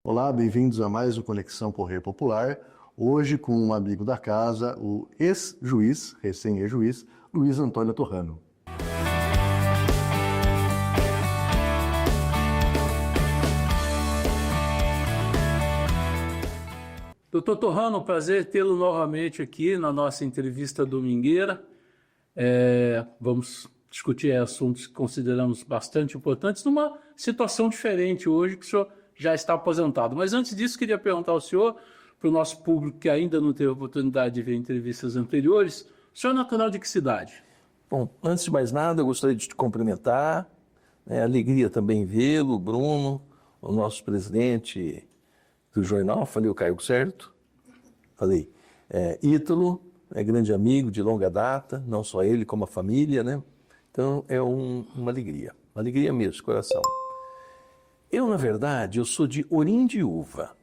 Olá, bem-vindos a mais um Conexão Correio Popular. Hoje com um amigo da casa, o ex-juiz, recém-ex-juiz, Luiz Antônio Torrano. Doutor Torrano, prazer tê-lo novamente aqui na nossa entrevista domingueira. Vamos discutir assuntos que consideramos bastante importantes numa situação diferente hoje, que o senhor já está aposentado. Mas antes disso, queria perguntar ao senhor, para o nosso público que ainda não teve a oportunidade de ver entrevistas anteriores, o senhor é natural de que cidade? Bom, antes de mais nada, eu gostaria de te cumprimentar. Alegria também vê-lo, Bruno, o nosso presidente do jornal, falei o Caio certo? Falei. Ítalo, grande amigo de longa data, não só ele, como a família, né? Então é uma alegria mesmo, de coração. Eu, na verdade, eu sou de Orindiúva.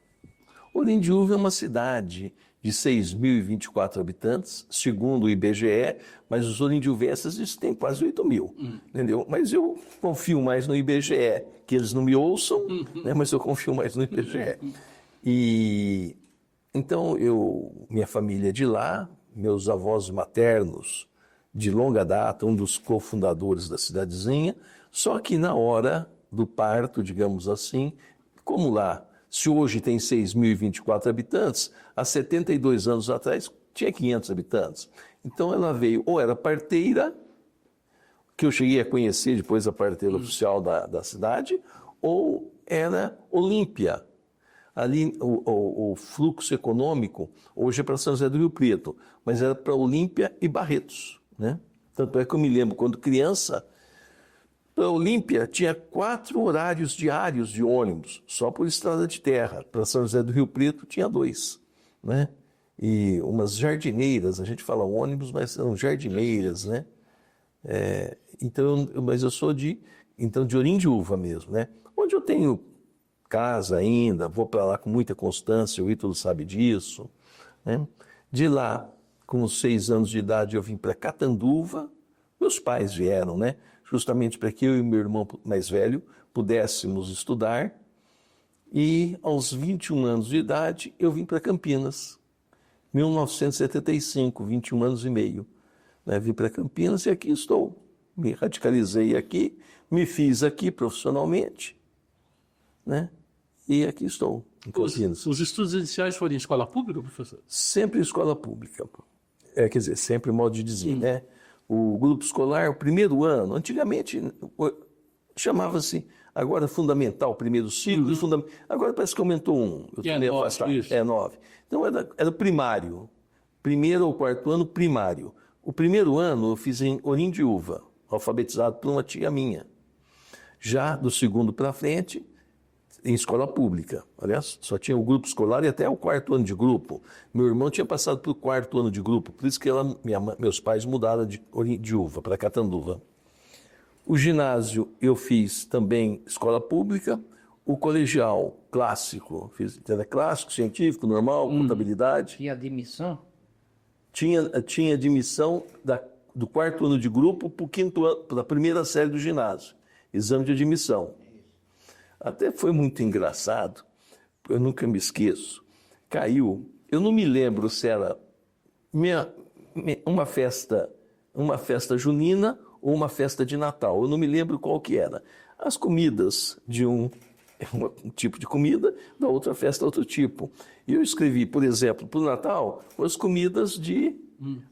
Orindiúva é uma cidade de 6.024 habitantes, segundo o IBGE, mas os orindiuvenses têm quase 8.000, entendeu? Mas eu confio mais no IBGE, que eles não me ouçam, né? Mas eu confio mais no IBGE. E então minha família é de lá, meus avós maternos de longa data, um dos cofundadores da cidadezinha, só que na hora do parto, digamos assim, como lá, se hoje tem 6.024 habitantes, há 72 anos atrás tinha 500 habitantes. Então ela veio, ou era parteira, que eu cheguei a conhecer depois a parteira oficial da cidade, ou era Olímpia. Ali o fluxo econômico, hoje é para São José do Rio Preto, mas era para Olímpia e Barretos, né? Tanto é que eu me lembro, quando criança, para Olímpia tinha 4 horários diários de ônibus, só por estrada de terra. Para São José do Rio Preto tinha 2, né? E umas jardineiras, a gente fala ônibus, mas são jardineiras, né? Mas eu sou de Orindiúva mesmo, né? Onde eu tenho casa ainda, vou para lá com muita constância, o Ítalo sabe disso, né? De lá, com 6 anos de idade, eu vim para Catanduva, meus pais vieram, né? Justamente para que eu e meu irmão mais velho pudéssemos estudar, e aos 21 anos de idade eu vim para Campinas, 1975, 21 anos e meio, né? Vim para Campinas e aqui estou, me radicalizei aqui, me fiz aqui profissionalmente, né? E aqui estou, em Campinas. Os estudos iniciais foram em escola pública, professor? Sempre escola pública. Quer dizer, sempre modo de dizer, né? O grupo escolar, o primeiro ano, antigamente chamava-se, agora fundamental, primeiro ciclo, agora parece que aumentou um. Eu é 9, isso. 9. Então era primário, primeiro ou quarto ano primário. O primeiro ano eu fiz em Orindiúva, alfabetizado por uma tia minha. Já do segundo para frente, em escola pública. Aliás, só tinha o grupo escolar e até o quarto ano de grupo. Meu irmão tinha passado para o quarto ano de grupo, por isso que meus pais mudaram de Orindiúva para Catanduva. O ginásio eu fiz também escola pública, o colegial clássico, fiz clássico, científico, normal, contabilidade. Tinha admissão? Tinha admissão do quarto ano de grupo para o quinto ano, para a primeira série do ginásio. Exame de admissão. Até foi muito engraçado, eu nunca me esqueço. Caiu, eu não me lembro se era uma festa junina ou uma festa de Natal, eu não me lembro qual que era. As comidas de um tipo de comida, da outra festa outro tipo. E eu escrevi, por exemplo, para o Natal, as comidas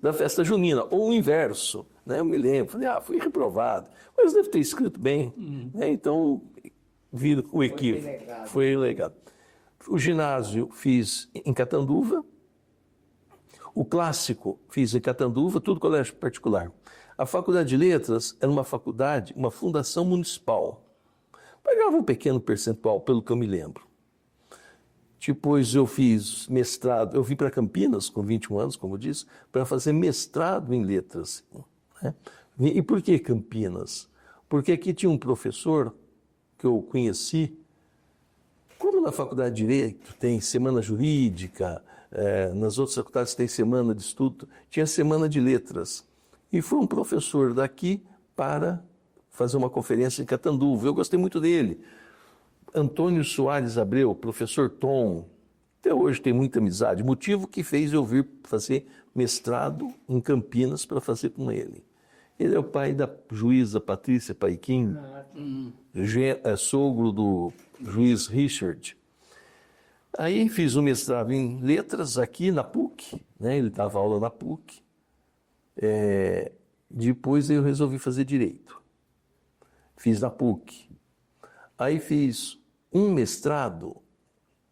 da festa junina, ou o inverso, né? Eu me lembro, falei, fui reprovado, mas deve ter escrito bem, né? Então vira o equívoco. Foi legado. O ginásio fiz em Catanduva, o clássico fiz em Catanduva, tudo colégio particular. A faculdade de letras era uma faculdade, uma fundação municipal. Pagava um pequeno percentual, pelo que eu me lembro. Depois eu fiz mestrado, eu vim para Campinas com 21 anos, como eu disse, para fazer mestrado em letras, né? E por que Campinas? Porque aqui tinha um professor que eu conheci, como na faculdade de Direito tem semana jurídica, nas outras faculdades tem semana de estudo, tinha semana de letras. E foi um professor daqui para fazer uma conferência em Catanduva. Eu gostei muito dele. Antônio Soares Abreu, professor Tom, até hoje tem muita amizade, motivo que fez eu vir fazer mestrado em Campinas para fazer com ele. Ele é o pai da juíza Patrícia Paiquim, sogro do juiz Richard. Aí fiz um mestrado em letras aqui na PUC, né? Ele dava aula na PUC. Depois eu resolvi fazer direito. Fiz na PUC. Aí fiz um mestrado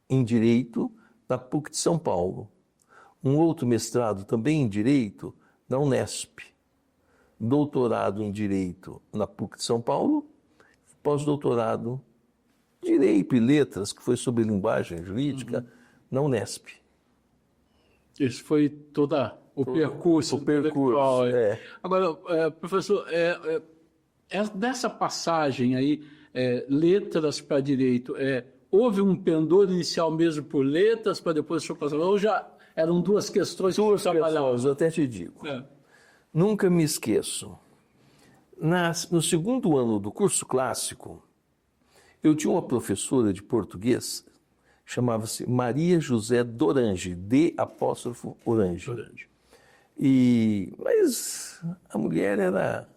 em direito na PUC de São Paulo. Um outro mestrado também em direito na Unesp. Doutorado em direito na PUC de São Paulo. Pós-doutorado em direito e letras, que foi sobre linguagem jurídica, na Unesp. Esse foi todo o percurso. O percurso, Agora, professor, nessa passagem aí, letras para direito, houve um pendor inicial mesmo por letras, para depois o senhor passar, ou já eram duas questões que Duas questões, eu até te digo. Nunca me esqueço. No segundo ano do curso clássico, eu tinha uma professora de português, chamava-se Maria José Dorange, D''Orange. Mas a mulher era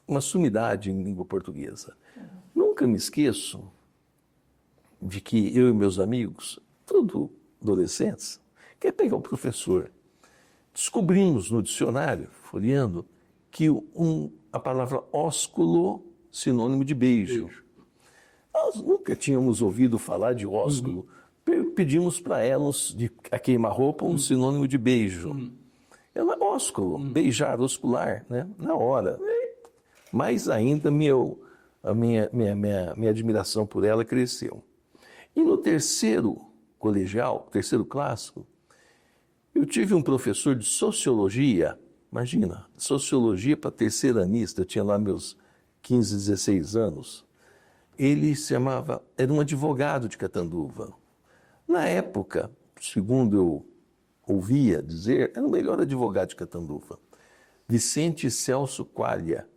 uma sumidade em língua portuguesa. Nunca me esqueço de que eu e meus amigos, tudo adolescentes, quer pegar o professor. Descobrimos no dicionário, folheando, que a palavra ósculo, sinônimo de beijo. Nós nunca tínhamos ouvido falar de ósculo. Pedimos para elas, a queima-roupa, um sinônimo de beijo. Ela, ósculo, beijar, oscular, né? Na hora. Mais ainda, a minha admiração por ela cresceu. E no terceiro colegial, terceiro clássico, eu tive um professor de sociologia, imagina, sociologia para terceiranista, eu tinha lá meus 15, 16 anos. Ele era um advogado de Catanduva. Na época, segundo eu ouvia dizer, era o melhor advogado de Catanduva. Vicente Celso Qualha.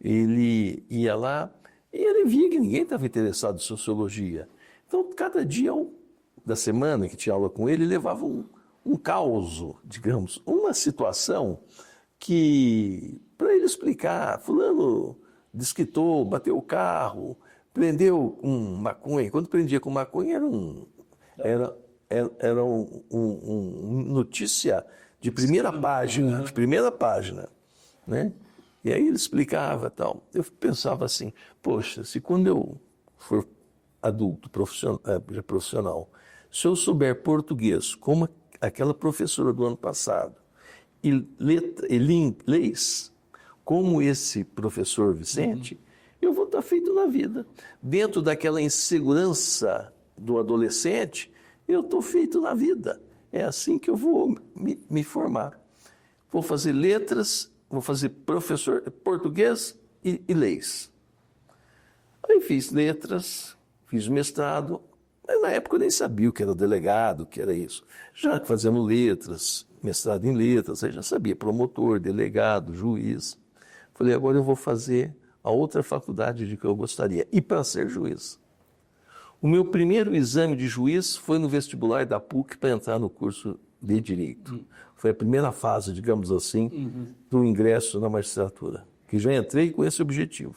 Ele ia lá e ele via que ninguém estava interessado em sociologia. Então, cada dia da semana que tinha aula com ele, levava um caos, digamos, uma situação que, para ele explicar, fulano desquitou, bateu o carro, prendeu um maconha. Quando prendia com maconha era notícia de primeira página, né? E aí ele explicava tal. Eu pensava assim, poxa, se quando eu for adulto, profissional, se eu souber português, como aquela professora do ano passado, e leis, como esse professor Vicente, eu vou estar feito na vida. Dentro daquela insegurança do adolescente, eu estou feito na vida. É assim que eu vou me formar. Vou fazer letras, vou fazer professor português e leis. Aí fiz letras, fiz mestrado, mas na época eu nem sabia o que era delegado, o que era isso. Já fazendo letras, mestrado em letras, aí já sabia promotor, delegado, juiz. Falei, agora eu vou fazer a outra faculdade de que eu gostaria, e para ser juiz. O meu primeiro exame de juiz foi no vestibular da PUC para entrar no curso de Direito. Foi a primeira fase, digamos assim, do ingresso na magistratura, que já entrei com esse objetivo.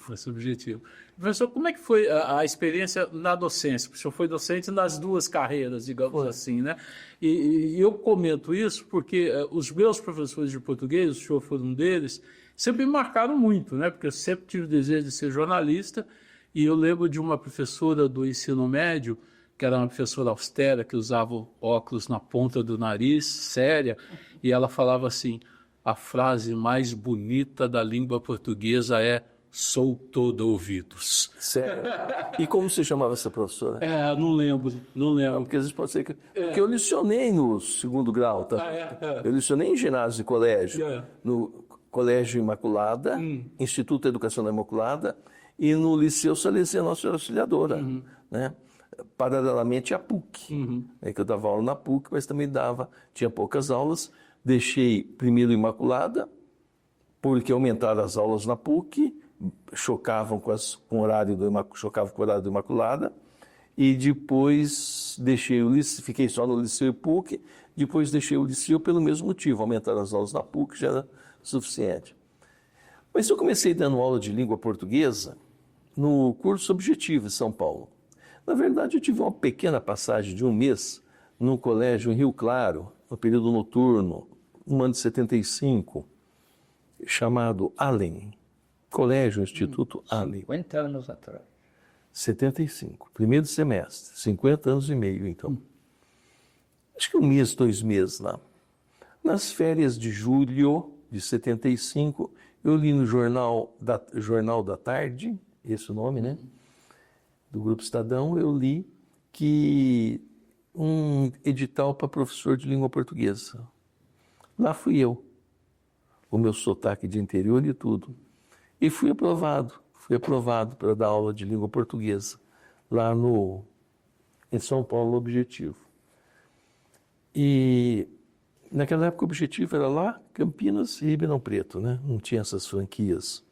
Professor, como é que foi a experiência na docência? Porque o senhor foi docente nas duas carreiras, digamos assim, né? E eu comento isso porque os meus professores de português, o senhor foi um deles, sempre me marcaram muito, né? Porque eu sempre tive o desejo de ser jornalista. E eu lembro de uma professora do ensino médio, que era uma professora austera, que usava óculos na ponta do nariz, séria, e ela falava assim, a frase mais bonita da língua portuguesa é "sou todo ouvidos". Sério? E como se chamava essa professora? Não lembro. Porque às vezes pode ser que... Porque eu licionei no segundo grau, tá? Eu licionei em ginásio e colégio. No Colégio Imaculada, Instituto de Educação da Imaculada, e no Liceu Salesiano Nossa Senhora Auxiliadora, né? Paralelamente à PUC. Que eu dava aula na PUC, mas também tinha poucas aulas. Deixei primeiro Imaculada, porque aumentaram as aulas na PUC, chocavam com o horário do Imaculada, E depois deixei o liceu, fiquei só no Liceu e PUC, depois deixei o Liceu pelo mesmo motivo, aumentar as aulas na PUC já era suficiente. Mas eu comecei dando aula de língua portuguesa no curso Objetivo em São Paulo. Na verdade, eu tive uma pequena passagem de um mês num colégio em Rio Claro, no período noturno, no ano de 75, chamado Allen, Colégio Instituto Allen. 50 anos atrás. 75, primeiro semestre, 50 anos e meio, então. Acho que um mês, 2 meses lá. Nas férias de julho de 75, eu li no Jornal da Tarde, esse é o nome, né? Do Grupo Estadão, eu li que um edital para professor de língua portuguesa. Lá fui eu, o meu sotaque de interior e tudo. E fui aprovado para dar aula de língua portuguesa lá em São Paulo, Objetivo. E naquela época o Objetivo era lá, Campinas e Ribeirão Preto, né? Não tinha essas franquias.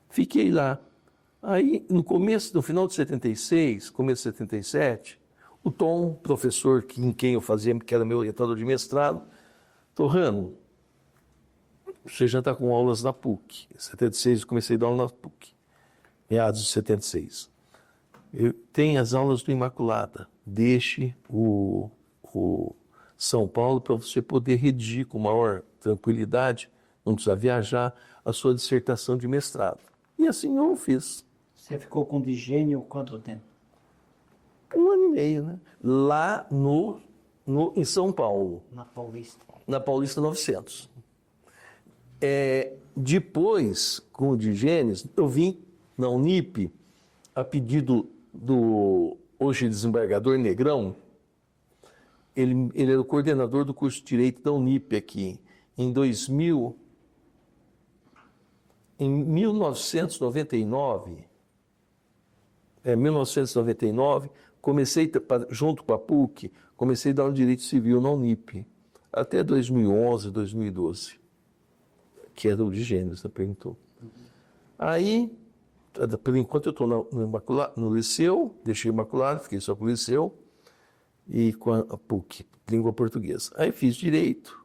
Fiquei lá. Aí, no final de 76, começo de 77, o Tom, professor em quem eu fazia, que era meu orientador de mestrado, Torrano, você já está com aulas na PUC. Em 76 eu comecei a dar aula na PUC, meados de 76. Eu tenho as aulas do Imaculada. Deixe o São Paulo para você poder redigir com maior tranquilidade, não precisa viajar, a sua dissertação de mestrado. E assim eu fiz. Você ficou com Digênio quanto tempo? 1 ano e meio, né? Lá em São Paulo. Na Paulista. Na Paulista 900. Depois, com o Digênesis, eu vim na Unip, a pedido do hoje desembargador Negrão. Ele era o coordenador do curso de Direito da Unip aqui. Em 1999, comecei, junto com a PUC, comecei a dar aula de Direito Civil na Unip, até 2011, 2012, que era o de Gênesis, você perguntou. Aí, por enquanto eu estou no Liceu, deixei o Imaculado, fiquei só com o Liceu, e com a PUC, língua portuguesa. Aí fiz Direito,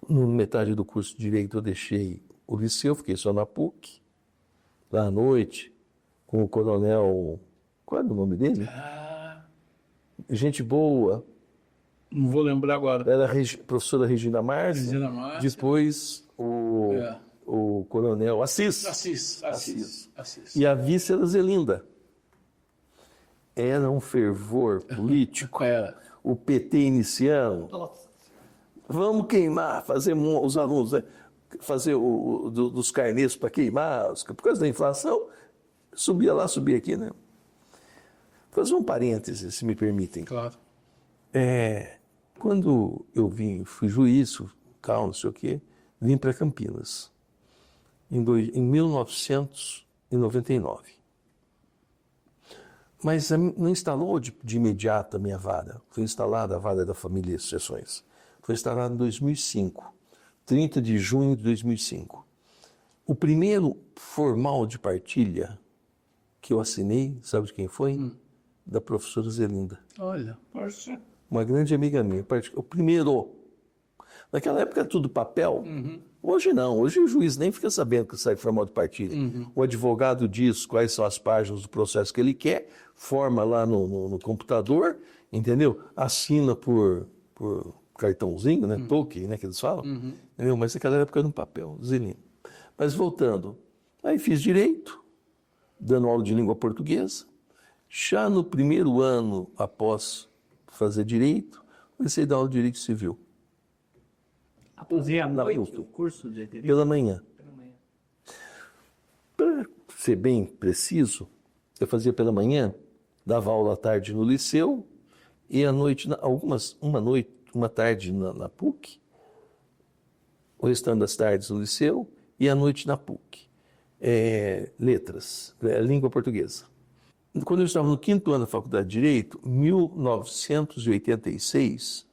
no metade do curso de Direito eu deixei o Liceu, fiquei só na PUC, lá à noite, com o coronel, qual era o nome dele? Gente boa. Não vou lembrar agora. Era a professora Regina Márcia. Regina Márcia. Depois o coronel Assis. E a vice era Zelinda. Era um fervor político. Era. O PT iniciando. Nossa. Vamos queimar, fazer os alunos, né? Fazer dos carnês para queimar, por causa da inflação, subia lá, subia aqui, né? Vou fazer um parêntese, se me permitem. Claro. Quando eu fui juiz, não sei o quê, vim para Campinas, em 1999. Mas não instalou de imediato a minha vara. Foi instalada a vara da família e sucessões. Foi instalada em 2005, 30 de junho de 2005. O primeiro formal de partilha que eu assinei, sabe de quem foi? Da professora Zelinda. Olha, poxa. Uma grande amiga minha. O primeiro. Naquela época era tudo papel. Hoje não. Hoje o juiz nem fica sabendo que sai formal de partilha. O advogado diz quais são as páginas do processo que ele quer, forma lá no computador, entendeu? Assina por cartãozinho, né? Toque, né? Que eles falam. Entendeu? Mas naquela época era no papel, Zelinda. Mas voltando. Aí fiz Direito, dando aula de língua portuguesa. Já no primeiro ano após fazer Direito, comecei a dar aula de Direito Civil. Fazia à noite USP. o curso de Direito? Pela manhã. Para ser bem preciso, eu fazia pela manhã, dava aula à tarde no Liceu e à noite, uma tarde na PUC, o restante das tardes no Liceu e à noite na PUC. Letras, língua portuguesa. Quando eu estava no 5º ano da Faculdade de Direito, 1986,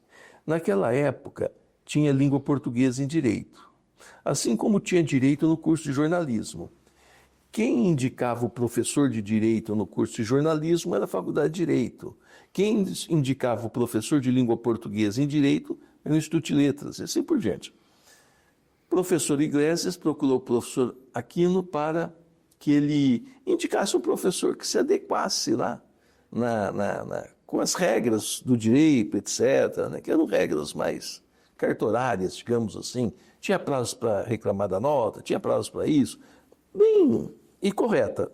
naquela época tinha língua portuguesa em Direito, assim como tinha Direito no curso de jornalismo, Quem indicava o professor de Direito no curso de jornalismo era a Faculdade de Direito. Quem indicava o professor de língua portuguesa em Direito era o Instituto de Letras, e assim por diante. O professor Iglesias procurou o professor Aquino para que ele indicasse um professor que se adequasse lá com as regras do direito, etc., né, que eram regras mais cartorárias, digamos assim. Tinha prazo para reclamar da nota, tinha prazo para isso. Bem e correta,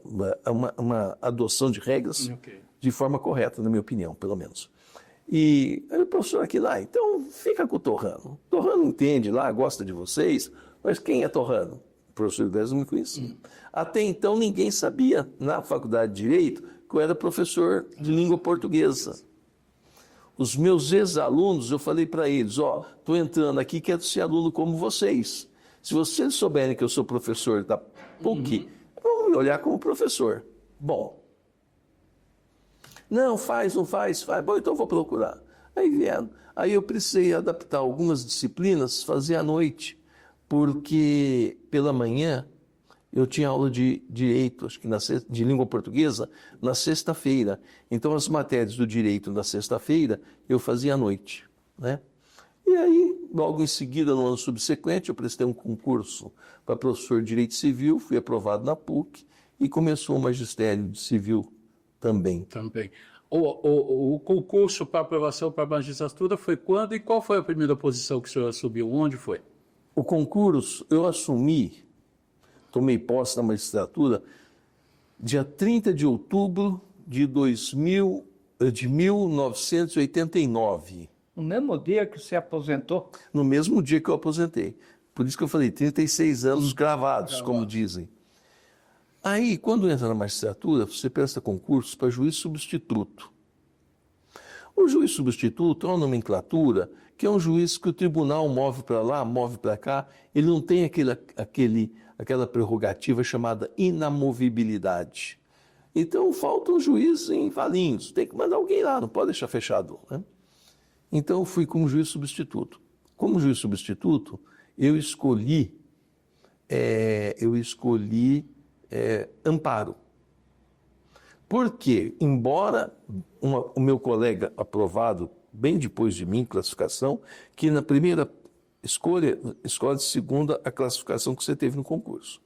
uma adoção de regras de forma correta, na minha opinião, pelo menos. E aí o professor aqui lá, então fica com o Torrano. O Torrano entende lá, gosta de vocês, mas quem é Torrano? O professor Iglesias não me conhecia. Até então ninguém sabia na Faculdade de Direito que eu era professor de língua portuguesa. Os meus ex-alunos, eu falei para eles, estou entrando aqui, quero ser aluno como vocês. Se vocês souberem que eu sou professor da PUC, vão me olhar como professor. Bom, não faz. Bom, então eu vou procurar. Aí vieram. Aí eu precisei adaptar algumas disciplinas, fazer à noite, porque pela manhã eu tinha aula de direito, acho que de língua portuguesa, na sexta-feira. Então as matérias do direito na sexta-feira eu fazia à noite, né? E aí, logo em seguida, no ano subsequente, eu prestei um concurso para professor de Direito Civil, fui aprovado na PUC e começou o magistério de Civil também. O concurso para aprovação para a magistratura foi quando e qual foi a primeira posição que o senhor assumiu? Onde foi? O concurso eu assumi, tomei posse na magistratura, dia 30 de outubro de 1989. No mesmo dia que você aposentou? No mesmo dia que eu aposentei. Por isso que eu falei, 36 anos gravados, como dizem. Aí, quando entra na magistratura, você presta concurso para juiz substituto. O juiz substituto é uma nomenclatura que é um juiz que o tribunal move para lá, move para cá, ele não tem aquela prerrogativa chamada inamovibilidade. Então, falta um juiz em Valinhos, tem que mandar alguém lá, não pode deixar fechado, né? Então, eu fui como juiz substituto. Como juiz substituto, eu escolhi amparo. Porque, embora o meu colega aprovado, bem depois de mim, classificação, que na primeira escolhe segunda a classificação que você teve no concurso,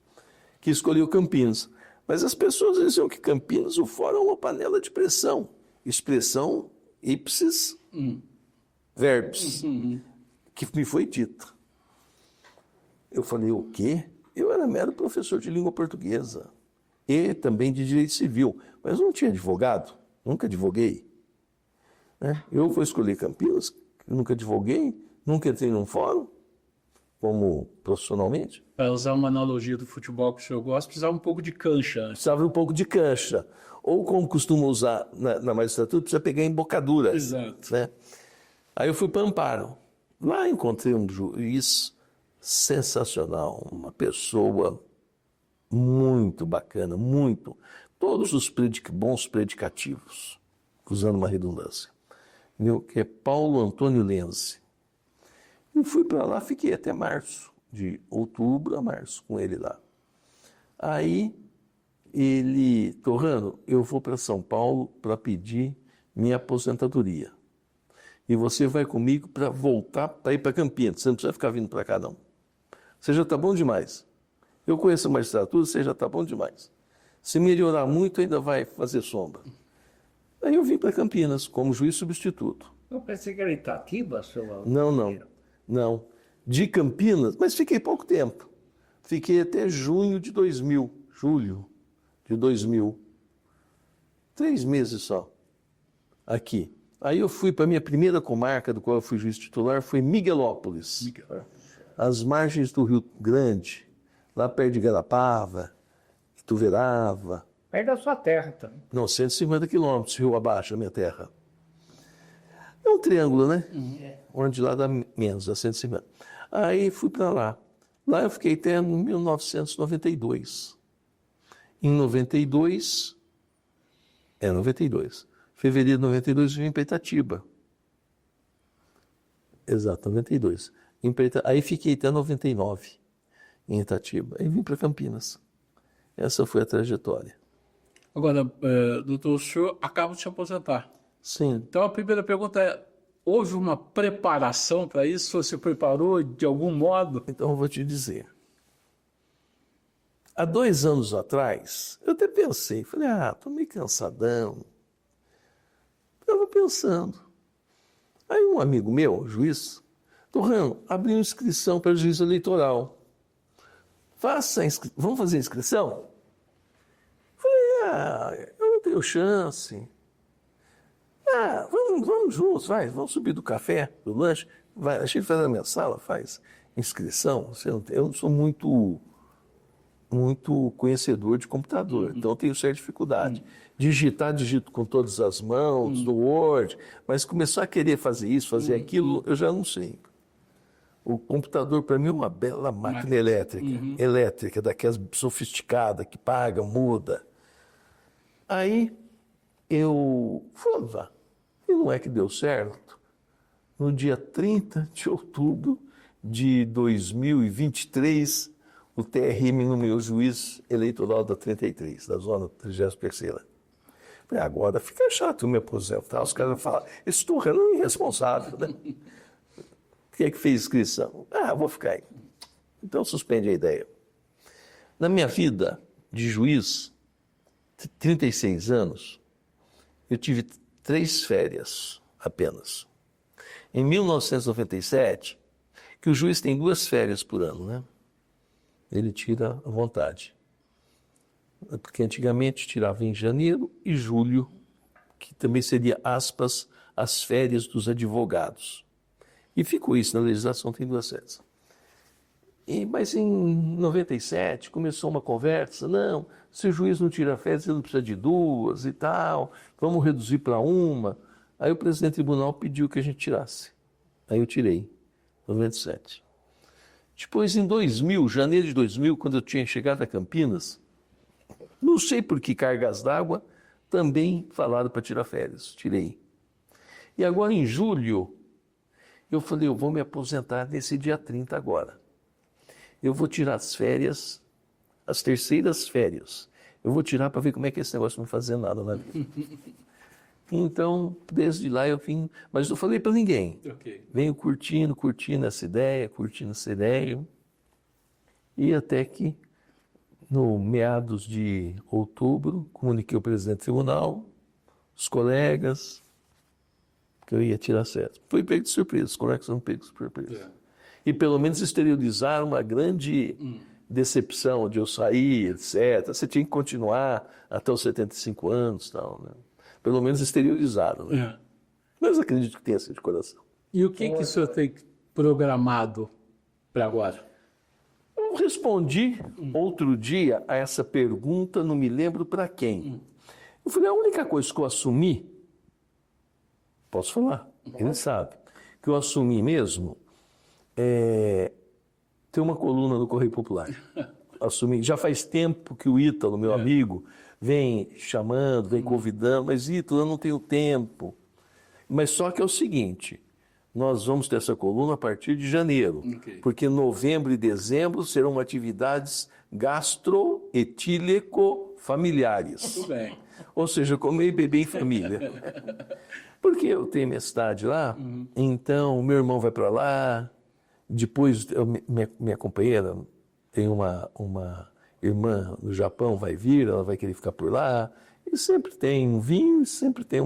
que escolheu Campinas. Mas as pessoas diziam que Campinas, o fórum é uma panela de pressão. Expressão ipsis verbis, que me foi dito. Eu falei, o quê? Eu era mero professor de língua portuguesa e também de direito civil, mas não tinha advogado, nunca advoguei. Né? Eu vou escolher Campinas, nunca advoguei, nunca entrei num fórum, como profissionalmente. Para usar uma analogia do futebol que o senhor gosta, precisava um pouco de cancha. Precisava um pouco de cancha. Ou, como costuma usar na magistratura, precisa pegar embocadura. Exato. Né? Aí eu fui para Amparo. Lá encontrei um juiz sensacional, uma pessoa muito bacana, muito. Todos os bons predicativos, usando uma redundância. Que é Paulo Antônio Lenzi. E fui para lá, fiquei até março, de outubro a março com ele lá. Aí Torrano, eu vou para São Paulo para pedir minha aposentadoria. E você vai comigo para voltar para ir para Campinas. Você não precisa ficar vindo para cá, não. Você já está bom demais. Eu conheço a magistratura, você já está bom demais. Se melhorar muito, ainda vai fazer sombra. Aí eu vim para Campinas como juiz substituto. Eu pensei que era Itatiba, seu... Não. De Campinas, mas fiquei pouco tempo. Fiquei até julho de 2000. 3 meses só. Aqui. Aí eu fui para a minha primeira comarca, do qual eu fui juiz titular, foi Miguelópolis. Às margens do Rio Grande, lá perto de Garapava, Ituverava. Perto da sua terra também. Não, 150 quilômetros, rio abaixo da minha terra. É um triângulo, né? Onde lá dá menos, dá 150. Aí fui para lá. Lá eu fiquei até em 1992. Em 92, fevereiro de 92, eu vim para Itatiba. Exato, 92. Aí fiquei até 99 em Itatiba. Aí vim para Campinas. Essa foi a trajetória. Agora, doutor, o senhor acaba de se aposentar. Sim. Então, a primeira pergunta é, houve uma preparação para isso? Você se preparou de algum modo? Então eu vou te dizer. Há 2 anos atrás, eu até pensei, falei, tô meio cansadão. Estava pensando. Aí um amigo meu, juiz, Torrão, abriu inscrição para juiz eleitoral. Vamos fazer inscrição? Falei, eu não tenho chance. Vamos juntos, vamos subir do café, do lanche, a gente faz na minha sala, faz inscrição. Eu não sou muito conhecedor de computador, então eu tenho certa dificuldade. Digito com todas as mãos, no Word, mas começar a querer fazer isso, fazer aquilo, eu já não sei. O computador, para mim, é uma bela máquina elétrica, daquelas sofisticada, que paga, muda. Aí eu falei, e não é que deu certo? No dia 30 de outubro de 2023, o TRM nomeou juiz eleitoral da 33, da zona 33ª. Falei, agora fica chato eu me aposentar. Os caras falam, esse Torrano é irresponsável, né? Quem é que fez inscrição? Vou ficar aí. Então suspende a ideia. Na minha vida de juiz, 36 anos, eu tive 3 férias apenas. Em 1997, que o juiz tem 2 férias por ano, né? Ele tira à vontade. Porque antigamente tirava em janeiro e julho, que também seria, aspas, as férias dos advogados. E ficou isso, na legislação tem 2 férias. Mas em 97 começou uma conversa, não, se o juiz não tira férias, ele não precisa de 2 e tal, vamos reduzir para 1. Aí o presidente do tribunal pediu que a gente tirasse. Aí eu tirei, 97. Depois, em 2000, janeiro de 2000, quando eu tinha chegado a Campinas, não sei por que cargas d'água, também falaram para tirar férias, tirei. E agora, em julho, eu falei, eu vou me aposentar nesse dia 30 agora. Eu vou tirar as férias, as terceiras férias. Eu vou tirar para ver como é que esse negócio não vai fazer nada na vida. Então, desde lá eu vim, mas não falei para ninguém. Okay. Venho curtindo essa ideia, e até que, no meados de outubro, comuniquei ao presidente do tribunal, os colegas, que eu ia tirar certo. Fui pego de surpresa, os colegas foram pegos de surpresa. E pelo menos exteriorizaram uma grande decepção de eu sair, etc. Você tinha que continuar até os 75 anos, tal, né? Pelo menos exteriorizaram, né? Mas acredito que tenha sido de coração. E o que o senhor tem programado para agora? Eu respondi outro dia a essa pergunta, não me lembro para quem. Eu falei, a única coisa que eu assumi, posso falar, ele sabe, que eu assumi mesmo é ter uma coluna no Correio Popular. Assumi, já faz tempo que o Ítalo, meu amigo, vem chamando, vem convidando, mas Ítalo, eu não tenho tempo. Mas só que é o seguinte, nós vamos ter essa coluna a partir de janeiro, porque novembro e dezembro serão atividades gastroetílico-familiares. Muito bem. Ou seja, comer e beber em família. Porque eu tenho minha cidade lá, então meu irmão vai para lá, depois minha companheira tem uma irmã no Japão, vai vir, ela vai querer ficar por lá, e sempre tem um vinho e sempre tem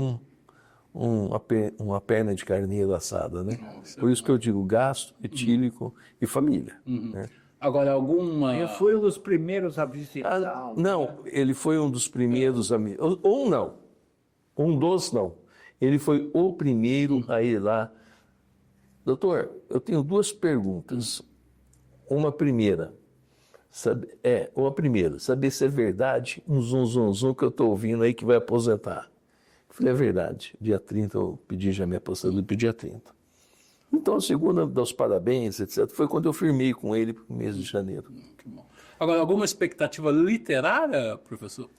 uma perna de carneiro assada, né? Por isso que eu digo gasto, etílico e família. Né? Agora, alguma... Eu fui um dos primeiros a visitar. Não, ele foi um dos primeiros amigos. Ou não. Um dos não. Ele foi o primeiro a ir lá. Doutor, eu tenho 2 perguntas. Uma primeira. Saber se é verdade um zum que eu estou ouvindo aí que vai aposentar. Eu falei, é verdade. Dia 30 eu pedi já minha aposentadoria, pedi dia 30. Então, a segunda, dar os parabéns, etc., foi quando eu firmei com ele para o mês de janeiro. Que bom. Agora, alguma expectativa literária, professor?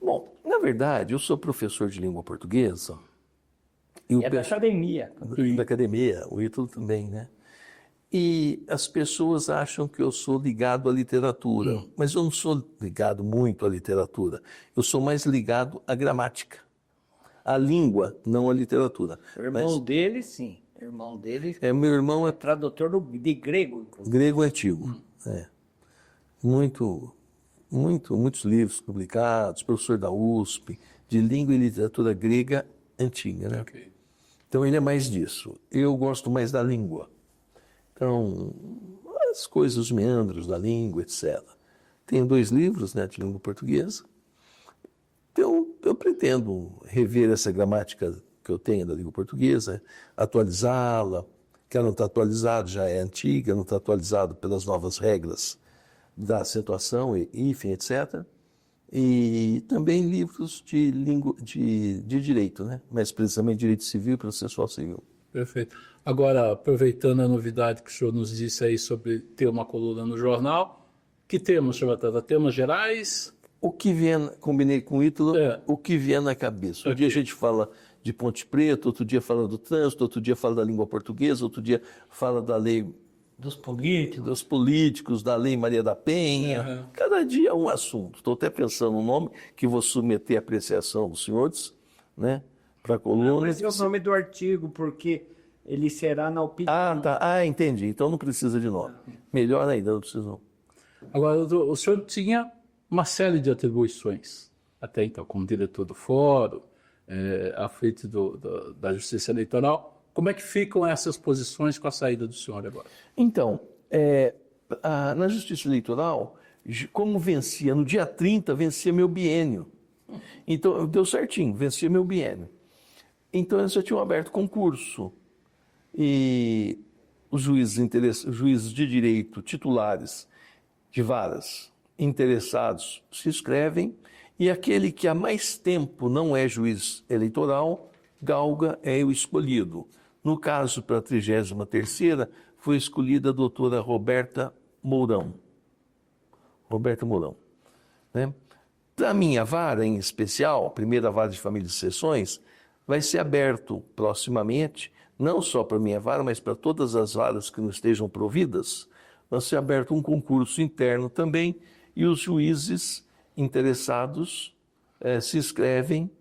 Bom, na verdade, eu sou professor de língua portuguesa. E da academia. Da academia, o Ítalo também, né? E as pessoas acham que eu sou ligado à literatura, mas eu não sou ligado muito à literatura. Eu sou mais ligado à gramática, à língua, não à literatura. O irmão dele, sim. O irmão dele Meu irmão é tradutor de grego, inclusive. grego antigo. Muitos livros publicados, professor da USP, de língua e literatura grega antiga, né? Ok. Então ele é mais disso. Eu gosto mais da língua. Então, as coisas, os meandros da língua, etc. Tenho 2 livros, né, de língua portuguesa. Então, eu pretendo rever essa gramática que eu tenho da língua portuguesa, atualizá-la, que ela não está atualizada, já é antiga, não está atualizada pelas novas regras da acentuação, hífen, etc. E também livros de língua, de direito, né? Mais precisamente direito civil e processual civil. Perfeito. Agora, aproveitando a novidade que o senhor nos disse aí sobre ter uma coluna no jornal, que temas, senhor Batata? Temas gerais? O que vier, combinei com o Ítalo, É. o que vier na cabeça. Um dia a gente fala de Ponte Preta, outro dia fala do trânsito, outro dia fala da língua portuguesa, outro dia fala da lei Dos políticos. dos políticos, da lei Maria da Penha. Uhum. Cada dia é um assunto. Estou até pensando no nome que vou submeter à apreciação dos senhores, né, para a coluna. Esse é o nome do artigo, porque ele será na opinião. Tá. Entendi. Então não precisa de nome. Melhor ainda, não precisa não. Agora, o senhor tinha uma série de atribuições, até então, como diretor do fórum, à frente da Justiça Eleitoral. Como é que ficam essas posições com a saída do senhor agora? Então, na Justiça Eleitoral, como vencia, no dia 30, vencia meu biênio. Então, deu certinho, vencia meu biênio. Então, eles já tinham aberto concurso. E os juízes de direito titulares de varas interessados se inscrevem, e aquele que há mais tempo não é juiz eleitoral, galga, é o escolhido. No caso, para a 33ª, foi escolhida a doutora Roberta Mourão. Né? Para a minha vara, em especial, a primeira vara de família e sucessões, vai ser aberto proximamente, não só para a minha vara, mas para todas as varas que não estejam providas, vai ser aberto um concurso interno também, e os juízes interessados se inscrevem,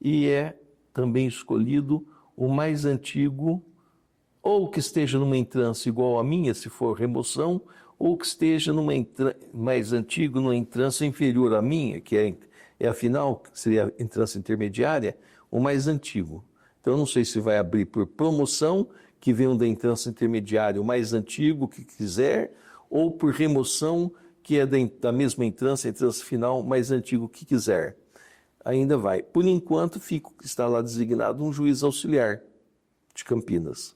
e é também escolhido o mais antigo, ou que esteja numa entrância igual à minha, se for remoção, ou que esteja mais antigo, numa entrância inferior à minha, que é a final, que seria a entrância intermediária, o mais antigo. Então, eu não sei se vai abrir por promoção, que venham da entrância intermediária, o mais antigo que quiser, ou por remoção, que é da mesma entrância final, mais antigo que quiser. Ainda vai. Por enquanto, está lá designado um juiz auxiliar de Campinas.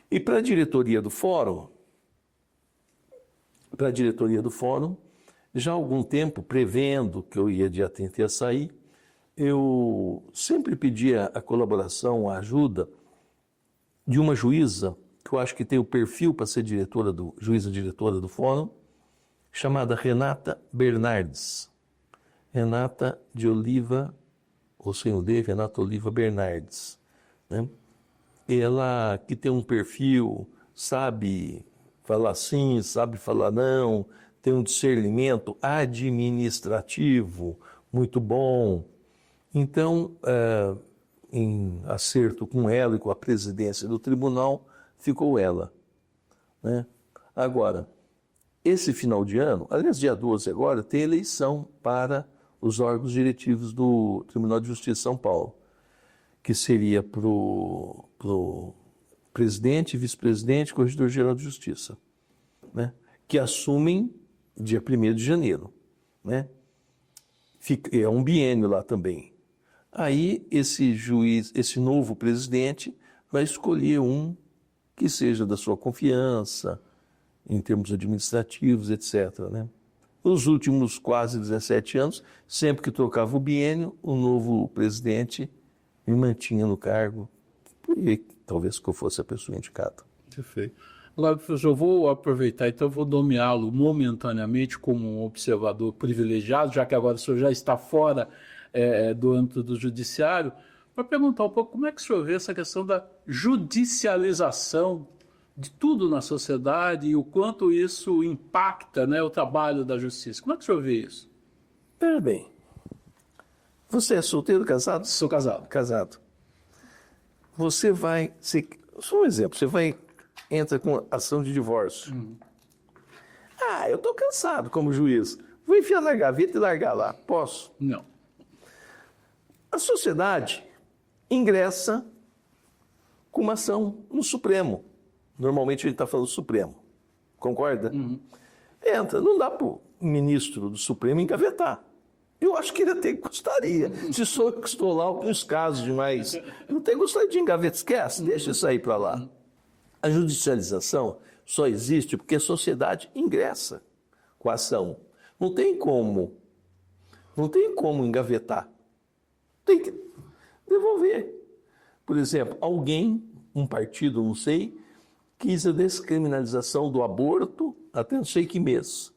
E para a diretoria do fórum, já há algum tempo, prevendo que eu ia dia 30 a sair, eu sempre pedia a colaboração, a ajuda de uma juíza, que eu acho que tem o perfil para ser juíza diretora do fórum, chamada Renata Bernardes. Renata de Oliva, ou sem o D, Renata Oliva Bernardes, né? Ela que tem um perfil, sabe falar sim, sabe falar não, tem um discernimento administrativo muito bom. Então, em acerto com ela e com a presidência do tribunal, ficou ela, né? Agora, esse final de ano, aliás, dia 12 agora, tem eleição para os órgãos diretivos do Tribunal de Justiça de São Paulo, que seria para o presidente, vice-presidente e corregedor-geral de Justiça, né? Que assumem dia 1º de janeiro, né? É um biênio lá também. Aí esse novo presidente vai escolher um que seja da sua confiança, em termos administrativos, etc., né? Nos últimos quase 17 anos, sempre que trocava o biênio, o novo presidente me mantinha no cargo, e talvez que eu fosse a pessoa indicada. Perfeito. Agora, professor, eu vou aproveitar, então eu vou nomeá-lo momentaneamente como um observador privilegiado, já que agora o senhor já está fora do âmbito do judiciário, para perguntar um pouco como é que o senhor vê essa questão da judicialização de tudo na sociedade e o quanto isso impacta, né, o trabalho da justiça. Como é que o senhor vê isso? Pera bem. Você é solteiro, casado? Sou casado. Casado. Você vai... Só um exemplo. Entra com ação de divórcio. Eu estou cansado como juiz. Vou enfiar na gaveta e largar lá. Posso? Não. A sociedade ingressa com uma ação no Supremo. Normalmente a gente está falando Supremo. Concorda? Entra. Não dá para o ministro do Supremo engavetar. Eu acho que ele até gostaria. Se sou eu que estou lá, alguns casos demais. Não tem gostaria de engavetar. Esquece, deixa isso aí para lá. A judicialização só existe porque a sociedade ingressa com a ação. Não tem como engavetar. Tem que devolver. Por exemplo, um partido, não sei, quis a descriminalização do aborto até não sei que mês.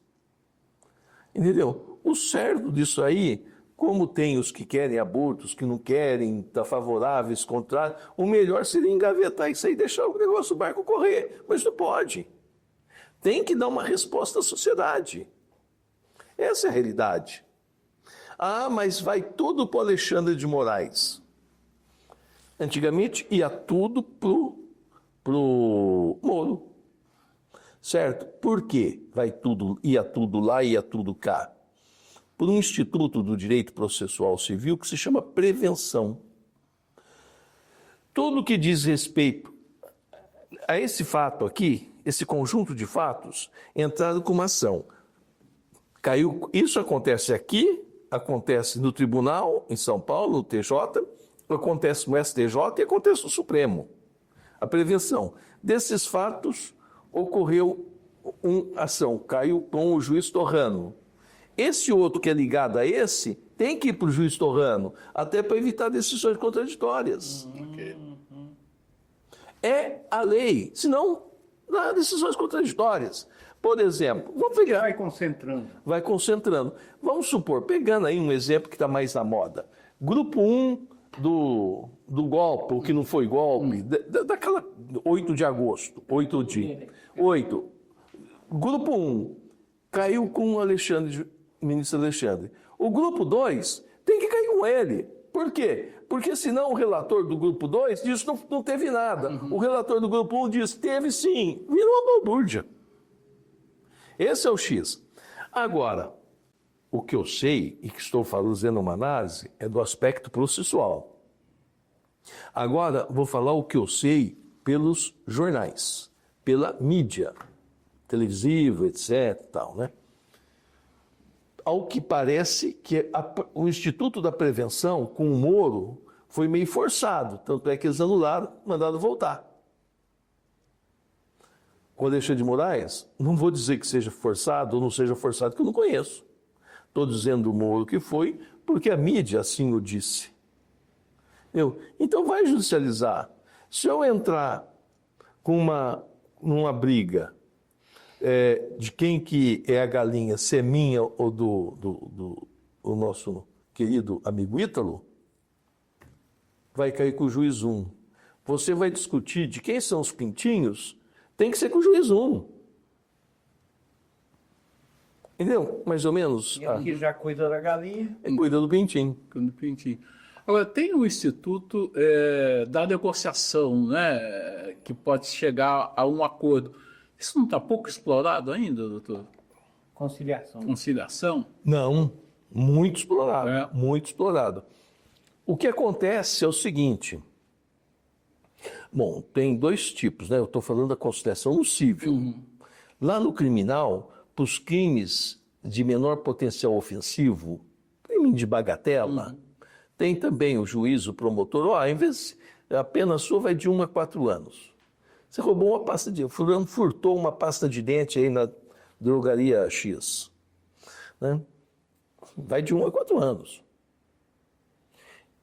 Entendeu? O certo disso aí, como tem os que querem aborto, os que não querem, tá favoráveis, contrários, o melhor seria engavetar isso aí e deixar o negócio, o barco correr. Mas não pode. Tem que dar uma resposta à sociedade. Essa é a realidade. Mas vai tudo para o Alexandre de Moraes. Antigamente ia tudo pro Moro. Certo? Por quê? Ia tudo lá, ia tudo cá. Por um instituto do direito processual civil que se chama prevenção. Tudo que diz respeito a esse fato aqui, esse conjunto de fatos, entraram com uma ação. Isso acontece aqui, acontece no tribunal, em São Paulo, no TJ, acontece no STJ e acontece no Supremo. A prevenção. Desses fatos, ocorreu uma ação, caiu com o juiz Torrano. Esse outro que é ligado a esse, tem que ir para o juiz Torrano, até para evitar decisões contraditórias. É a lei, senão dá decisões contraditórias. Por exemplo, vamos pegar... Vai concentrando. Vamos supor, pegando aí um exemplo que está mais na moda. Grupo 1 do golpe, o que não foi golpe, daquela 8 de agosto, 8. Grupo 1 caiu com o ministro Alexandre. O grupo 2 tem que cair com ele. Por quê? Porque senão o relator do grupo 2 diz que não teve nada. O relator do grupo 1 diz teve sim. Vira uma balbúrdia. Esse é o X. Agora, o que eu sei, e que estou fazendo uma análise, é do aspecto processual. Agora, vou falar o que eu sei pelos jornais, pela mídia, televisiva, etc. Tal, né? Ao que parece que o Instituto da Prevenção, com o Moro, foi meio forçado. Tanto é que eles anularam, mandaram voltar. Com o Alexandre de Moraes, não vou dizer que seja forçado ou não seja forçado, que eu não conheço. Estou dizendo o Moro que foi, porque a mídia assim o disse. Então vai judicializar. Se eu entrar numa briga de quem que é a galinha, se é minha ou do nosso querido amigo Ítalo, vai cair com o juiz 1. Você vai discutir de quem são os pintinhos, tem que ser com o juiz 1. Entendeu? Mais ou menos. E aqui já cuida da galinha. Cuida do pintinho. Agora, tem o Instituto da negociação, né, que pode chegar a um acordo. Isso não está pouco explorado ainda, doutor? Conciliação? Não, muito explorado. Muito explorado. O que acontece é o seguinte. Bom, tem dois tipos, né? Eu estou falando da conciliação no civil. Lá no criminal, para os crimes de menor potencial ofensivo, crime de bagatela, tem também o juiz, o promotor, em vez a pena sua vai de 1 a 4 anos. Você roubou uma pasta de... Fulano furtou uma pasta de dente aí na drogaria X. Né? Vai de 1 a 4 anos.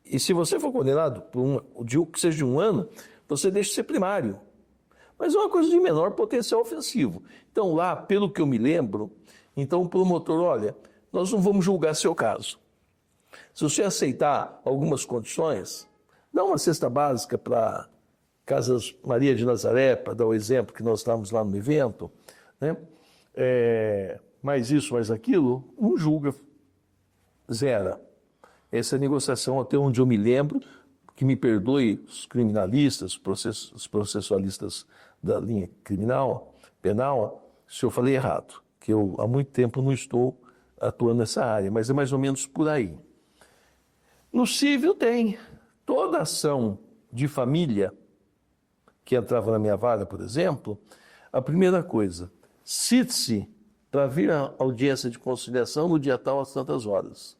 E se você for condenado por que seja de 1 ano, você deixa de ser primário. Mas é uma coisa de menor potencial ofensivo. Então lá, pelo que eu me lembro, então o promotor, olha, nós não vamos julgar seu caso. Se você aceitar algumas condições, dá uma cesta básica para Casas Maria de Nazaré, para dar o exemplo que nós estávamos lá no evento, né? Mais isso, mais aquilo, não julga, zera. Essa negociação, até onde eu me lembro, que me perdoe os criminalistas, os processualistas da linha criminal, penal, se eu falei errado, que eu há muito tempo não estou atuando nessa área, mas é mais ou menos por aí. No civil tem toda ação de família que entrava na minha vara, por exemplo, a primeira coisa, cite-se para vir à audiência de conciliação no dia tal às tantas horas.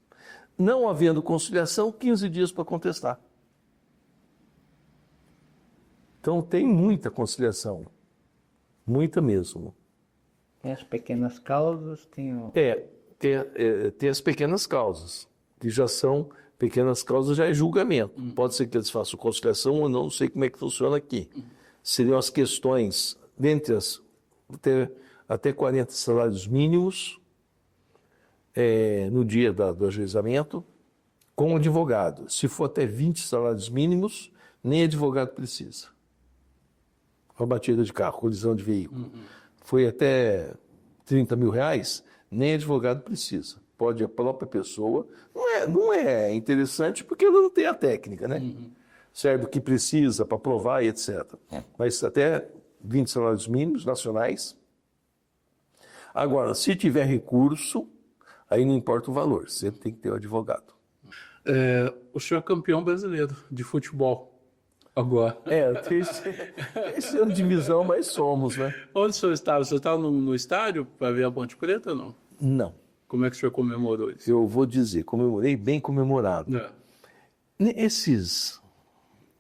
Não havendo conciliação, 15 dias para contestar. Então tem muita conciliação, muita mesmo. Tem as pequenas causas, tem o... Tem as pequenas causas, que já são pequenas causas, já é julgamento. Pode ser que eles façam conciliação ou não sei como é que funciona aqui. Seriam as questões, dentre as até 40 salários mínimos no dia do ajuizamento, com o advogado. Se for até 20 salários mínimos, nem advogado precisa. Uma batida de carro, colisão de veículo. Foi até 30 mil reais, nem advogado precisa. Pode a própria pessoa. Não é interessante porque ela não tem a técnica, né? Serve o que precisa para provar e etc. Mas até 20 salários mínimos nacionais. Agora, se tiver recurso, aí não importa o valor, sempre tem que ter o advogado. O senhor é campeão brasileiro de futebol agora. Terceira divisão, mas somos, né? Onde o senhor estava? O senhor estava no estádio para ver a Ponte Preta ou não? Não. Como é que o senhor comemorou isso? Eu vou dizer, comemorei bem comemorado. Nesses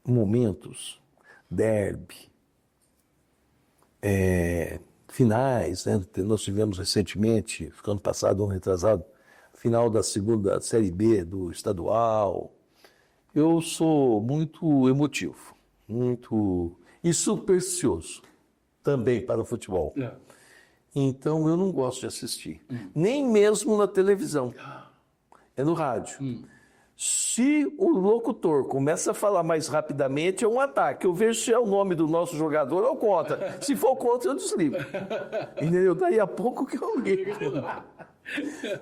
momentos, derby, finais, né? Nós tivemos recentemente, ano passado, ano retrasado, final da segunda Série B do estadual. Eu sou muito emotivo, e supersticioso também para o futebol. Então eu não gosto de assistir, nem mesmo na televisão, é no rádio. Se o locutor começa a falar mais rapidamente, é um ataque. Eu vejo se é o nome do nosso jogador ou contra. Se for contra, eu desligo. Entendeu? Daí a pouco que eu ligo.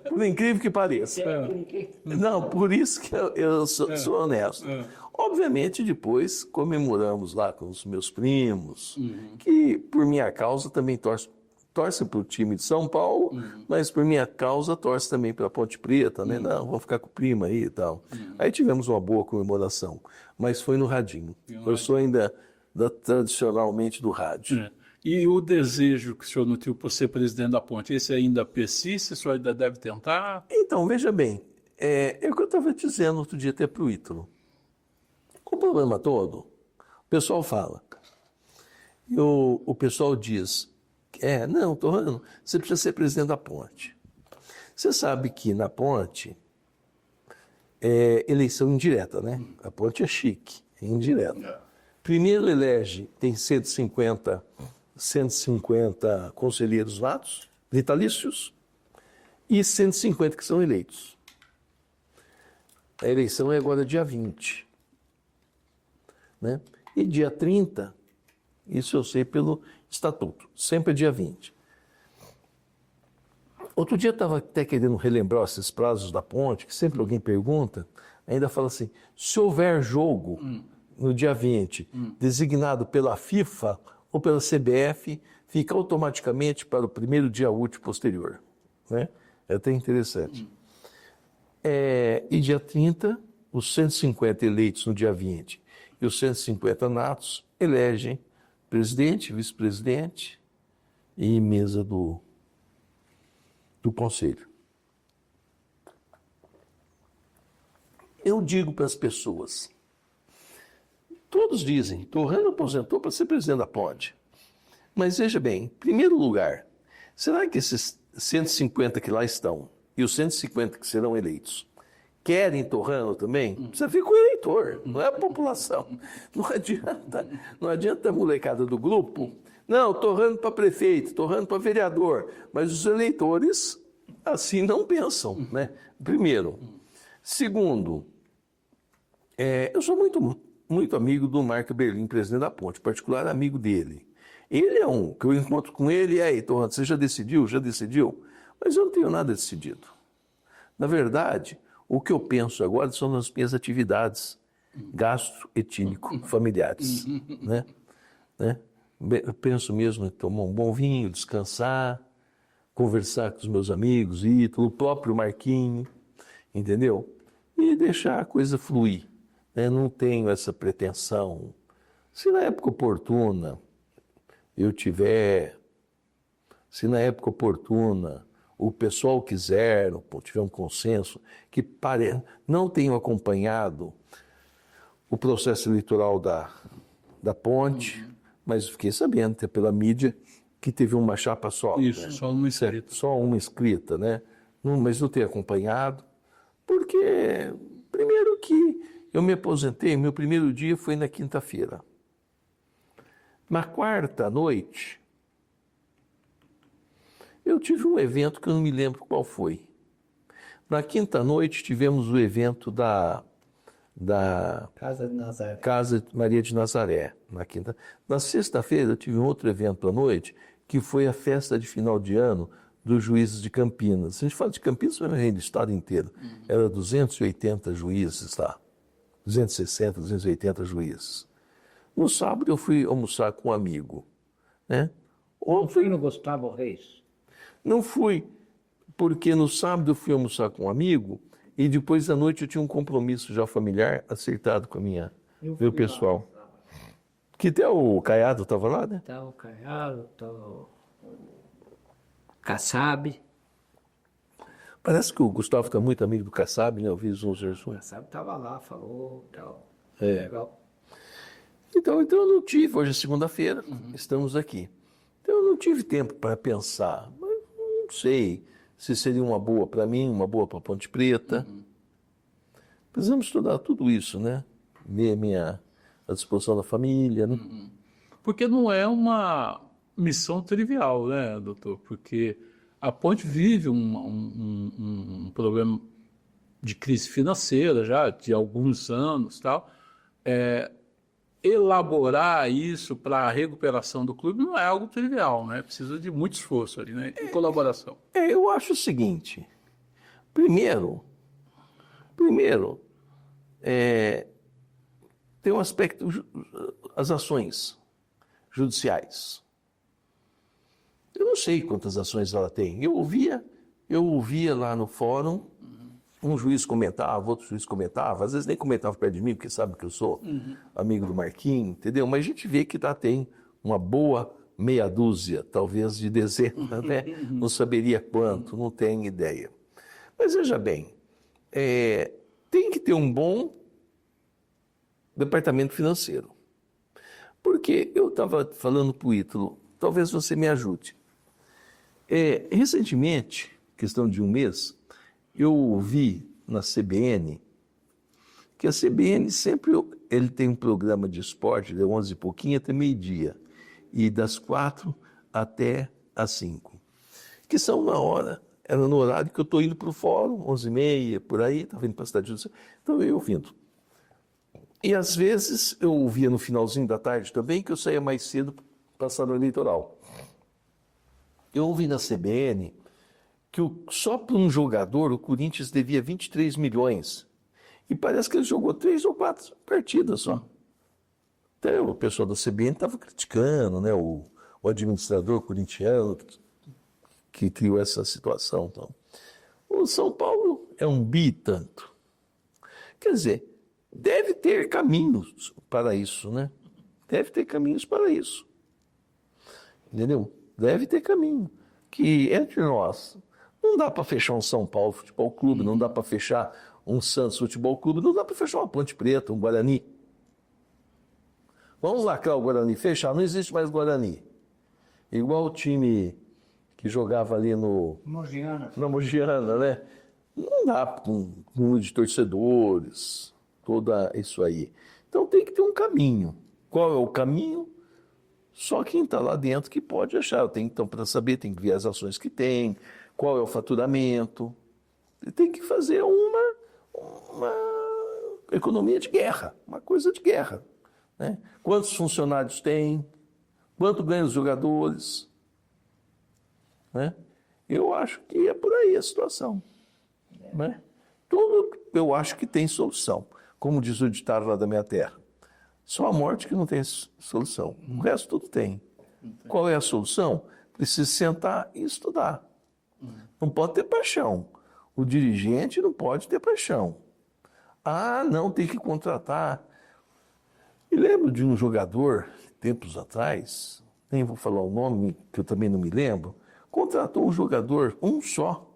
Por incrível que pareça. Não, por isso que eu sou honesto. Obviamente, depois comemoramos lá com os meus primos, que por minha causa também torce para o time de São Paulo, mas por minha causa torce também para a Ponte Preta, né? Não, vamos ficar com o primo aí e tal. Aí tivemos uma boa comemoração, mas foi no radinho. Eu sou ainda tradicionalmente do rádio. E o desejo que o senhor nutriu por ser presidente da Ponte, esse ainda persiste? O senhor ainda deve tentar? Então, veja bem, é o que eu estava dizendo outro dia até para o Ítalo. O problema todo, o pessoal fala, o pessoal diz, não, Torrano, você precisa ser presidente da Ponte. Você sabe que na Ponte é eleição indireta, né? A Ponte é chique, é indireta. Primeiro elege, tem 150 conselheiros natos, vitalícios, e 150 que são eleitos. A eleição é agora dia 20. Né? E dia 30, isso eu sei pelo estatuto, sempre é dia 20. Outro dia eu estava até querendo relembrar esses prazos da Ponte, que sempre alguém pergunta, ainda fala assim, se houver jogo no dia 20, designado pela FIFA ou pela CBF, fica automaticamente para o primeiro dia útil posterior. Né? É até interessante. E dia 30, os 150 eleitos no dia 20 e os 150 natos elegem presidente, vice-presidente e mesa do conselho. Eu digo para as pessoas, todos dizem, Torrano aposentou para ser presidente da Ponte. Mas veja bem, em primeiro lugar, será que esses 150 que lá estão e os 150 que serão eleitos querem Torrano também? Precisa vir com o eleitor, não é a população. Não adianta a molecada do grupo, não, Torrano para prefeito, Torrano para vereador, mas os eleitores assim não pensam, né? Primeiro. Segundo, eu sou muito muito amigo do Marco Berlim, presidente da Ponte, particular amigo dele. Ele é um, que eu encontro com ele, e aí, Torrado, você já decidiu? Já decidiu? Mas eu não tenho nada decidido. Na verdade, o que eu penso agora são as minhas atividades gastroetílico-familiares, né? Eu penso mesmo em tomar um bom vinho, descansar, conversar com os meus amigos, Ítalo, o próprio Marquinho, entendeu? E deixar a coisa fluir, né? Não tenho essa pretensão. Se na época oportuna se na época oportuna o pessoal quiser, ou tiver um consenso, não tenho acompanhado o processo eleitoral da Ponte, mas fiquei sabendo, até pela mídia, que teve uma chapa só. Isso, né? só uma inscrita. Só uma inscrita, né? Mas não tenho acompanhado, porque, primeiro que eu me aposentei, meu primeiro dia foi na quinta-feira. Na quarta noite, eu tive um evento que eu não me lembro qual foi. Na quinta noite tivemos o evento da Casa de Nazaré. Casa Maria de Nazaré, na quinta. Na sexta-feira eu tive um outro evento à noite, que foi a festa de final de ano dos juízes de Campinas. Se a gente fala de Campinas, foi no estado inteiro. Era 280 juízes lá. 260, 280 juízes. No sábado eu fui almoçar com um amigo, né? Não fui no Gustavo Reis? Não fui, porque no sábado eu fui almoçar com um amigo e depois da noite eu tinha um compromisso já familiar acertado com meu pessoal. Que até o Caiado estava lá, né? Tá o Caiado, tá o Kassab. Parece que o Gustavo está muito amigo do Kassab, né? Eu vi uns O versões. Kassab tava lá, falou, tal. É. Legal. Então eu não tive, hoje é segunda-feira, estamos aqui. Então eu não tive tempo para pensar, mas não sei se seria uma boa para mim, uma boa para Ponte Preta. Precisamos estudar tudo isso, né? A disposição da família, né? Porque não é uma missão trivial, né, doutor? Porque a Ponte vive um problema de crise financeira já de alguns anos, tal. Elaborar isso para a recuperação do clube não é algo trivial, né? Precisa de muito esforço ali, né? E colaboração. Eu acho o seguinte, primeiro, tem um aspecto, as ações judiciais. Eu não sei quantas ações ela tem. Eu ouvia lá no fórum, um juiz comentava, outro juiz comentava, às vezes nem comentava perto de mim, porque sabe que eu sou amigo do Marquinhos, entendeu? Mas a gente vê que tem uma boa meia dúzia, talvez de dezenas, né? Não saberia quanto, não tenho ideia. Mas veja bem, tem que ter um bom departamento financeiro. Porque eu estava falando para o Ítalo, talvez você me ajude. Recentemente, questão de um mês, eu ouvi na CBN que a CBN sempre ele tem um programa de esporte de 11 e pouquinho até meio-dia e das 4 até as 5, que são era no horário que eu estou indo para o fórum, 11h30, por aí, estava indo para a cidade judicial, então eu ia ouvindo. E às vezes eu ouvia no finalzinho da tarde também, que eu saía mais cedo para a sala eleitoral. Eu ouvi na CBN que só para um jogador o Corinthians devia 23 milhões. E parece que ele jogou 3 ou 4 partidas só. Até o pessoal da CBN estava criticando, né, o administrador corintiano que criou essa situação. Então. O São Paulo é um bi tanto. Quer dizer, deve ter caminhos para isso, né? Deve ter caminhos para isso. Entendeu? Deve ter caminho. Que entre nós, não dá para fechar um São Paulo Futebol Clube, não dá para fechar um Santos Futebol Clube, não dá para fechar uma Ponte Preta, um Guarani. Vamos lacrar o Guarani, fechar, não existe mais Guarani. Igual o time que jogava ali na Mogiana, né? Não dá para um número de torcedores, tudo isso aí. Então tem que ter um caminho. Qual é o caminho? Só quem está lá dentro que pode achar. Então, para saber, tem que ver as ações que tem, qual é o faturamento. Tem que fazer Economia de guerra, uma coisa de guerra. Né? Quantos funcionários tem? Quanto ganham os jogadores? Né? Eu acho que é por aí a situação. Né? Tudo eu acho que tem solução. Como diz o ditado lá da minha terra. Só a morte que não tem solução. O resto tudo tem. Qual é a solução? Precisa sentar e estudar. Não pode ter paixão. O dirigente não pode ter paixão. Ah, não, tem que contratar. Me lembro de um jogador, tempos atrás, nem vou falar o nome, que eu também não me lembro, contratou um jogador, um só,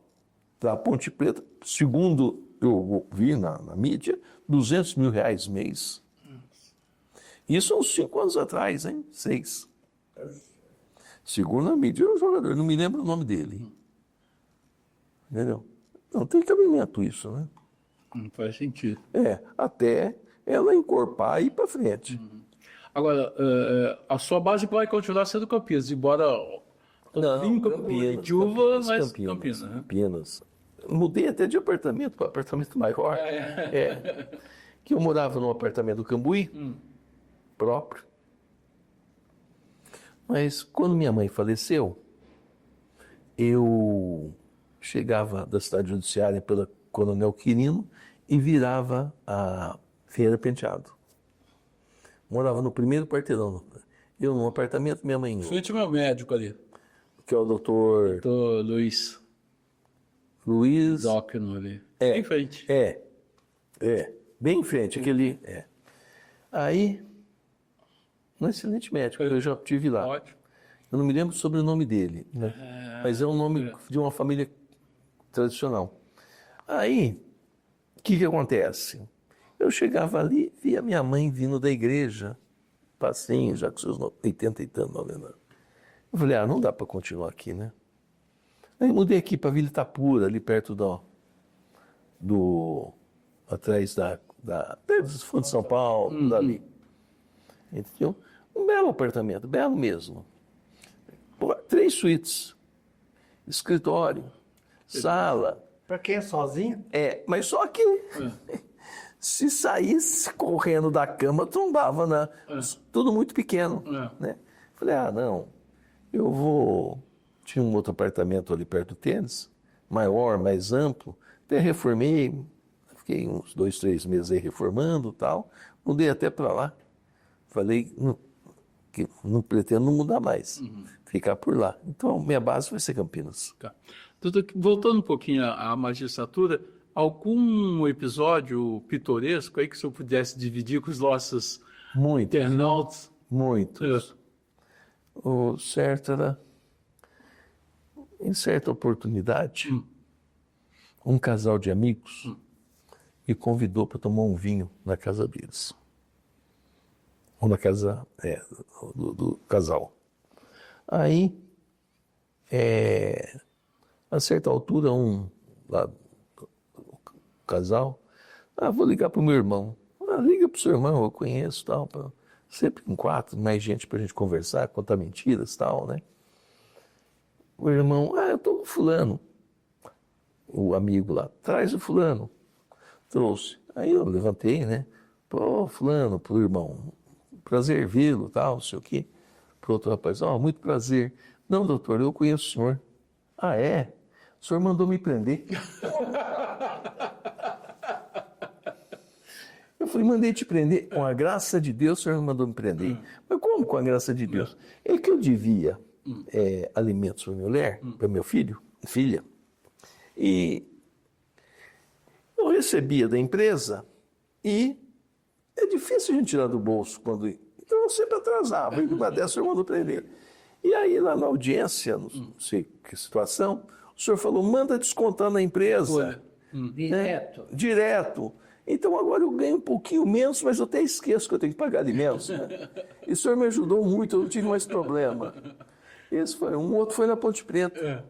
da Ponte Preta, segundo eu vi na mídia, R$200 mil mês. Isso há uns 5 anos atrás, hein? 6. Segundo a mídia, era um jogador, não me lembro o nome dele. Entendeu? Não tem cabimento isso, né? Não faz sentido. Até ela encorpar e ir para frente. Agora, a sua base vai continuar sendo Campinas, embora vinca por Itiúva, mas Campinas. Né? Campinas. Mudei até de apartamento para apartamento maior. Que eu morava num apartamento do Cambuí, próprio. Mas quando minha mãe faleceu, eu chegava da cidade judiciária pela Coronel Quirino e virava a Feira Penteado. Morava no primeiro quarteirão. Eu num apartamento, minha mãe em outro. Frente ao meu médico ali, Que é o doutor doutor Luiz Luiz. Zócchino ali. Em frente. Bem em frente, aquele. Aí, um excelente médico, eu já tive lá. Ótimo. Eu não me lembro sobre o nome dele, né? Mas é um nome de uma família tradicional. Aí, o que acontece? Eu chegava ali, via minha mãe vindo da igreja, passinho, já com seus 80 e tantos, 90 anos. Eu falei, não dá para continuar aqui, né? Aí mudei aqui para Vila Itapura, ali perto atrás perto do Fundo de São Paulo, dali. Entendeu? Um belo apartamento, belo mesmo. 3 suítes, escritório, sala. Para quem é sozinho? Mas só que se saísse correndo da cama, tombava tudo muito pequeno. Né? Falei, não, eu vou... Tinha um outro apartamento ali perto do tênis, maior, mais amplo. Até reformei, fiquei uns 2, 3 meses aí reformando e tal. Mudei até para lá. Falei que não pretendo não mudar mais, ficar por lá. Então, minha base vai ser Campinas. Tá. Doutor, voltando um pouquinho à magistratura, algum episódio pitoresco aí que o senhor pudesse dividir com os nossos internautas? Muitos. O certo era, em certa oportunidade, um casal de amigos me convidou para tomar um vinho na casa deles. Ou na casa do casal. Aí, a certa altura, lá do casal, vou ligar para o meu irmão. Liga para o seu irmão, eu conheço, tal, sempre com 4, mais gente para a gente conversar, contar mentiras, tal, né? O irmão, eu estou com fulano. O amigo lá, traz o fulano. Trouxe. Aí eu levantei, né? Pô, fulano, pro irmão, prazer vê-lo, tal, não sei o quê. Pro outro rapaz, muito prazer. Não, doutor, eu conheço o senhor. É? O senhor mandou me prender. Eu falei, mandei te prender. Com a graça de Deus, o senhor mandou me prender. Mas como com a graça de Deus? É que eu devia alimentos para minha mulher, para meu filha, e eu recebia da empresa e é difícil a gente tirar do bolso quando... Então eu sempre atrasava, e uma dessas o senhor mandou prender. E aí lá na audiência, não sei que situação, o senhor falou, manda descontar na empresa. Direto. Então agora eu ganho um pouquinho menos, mas eu até esqueço que eu tenho que pagar de menos. Né? E o senhor me ajudou muito, eu não tive mais problema. Esse foi um, outro foi na Ponte Preta.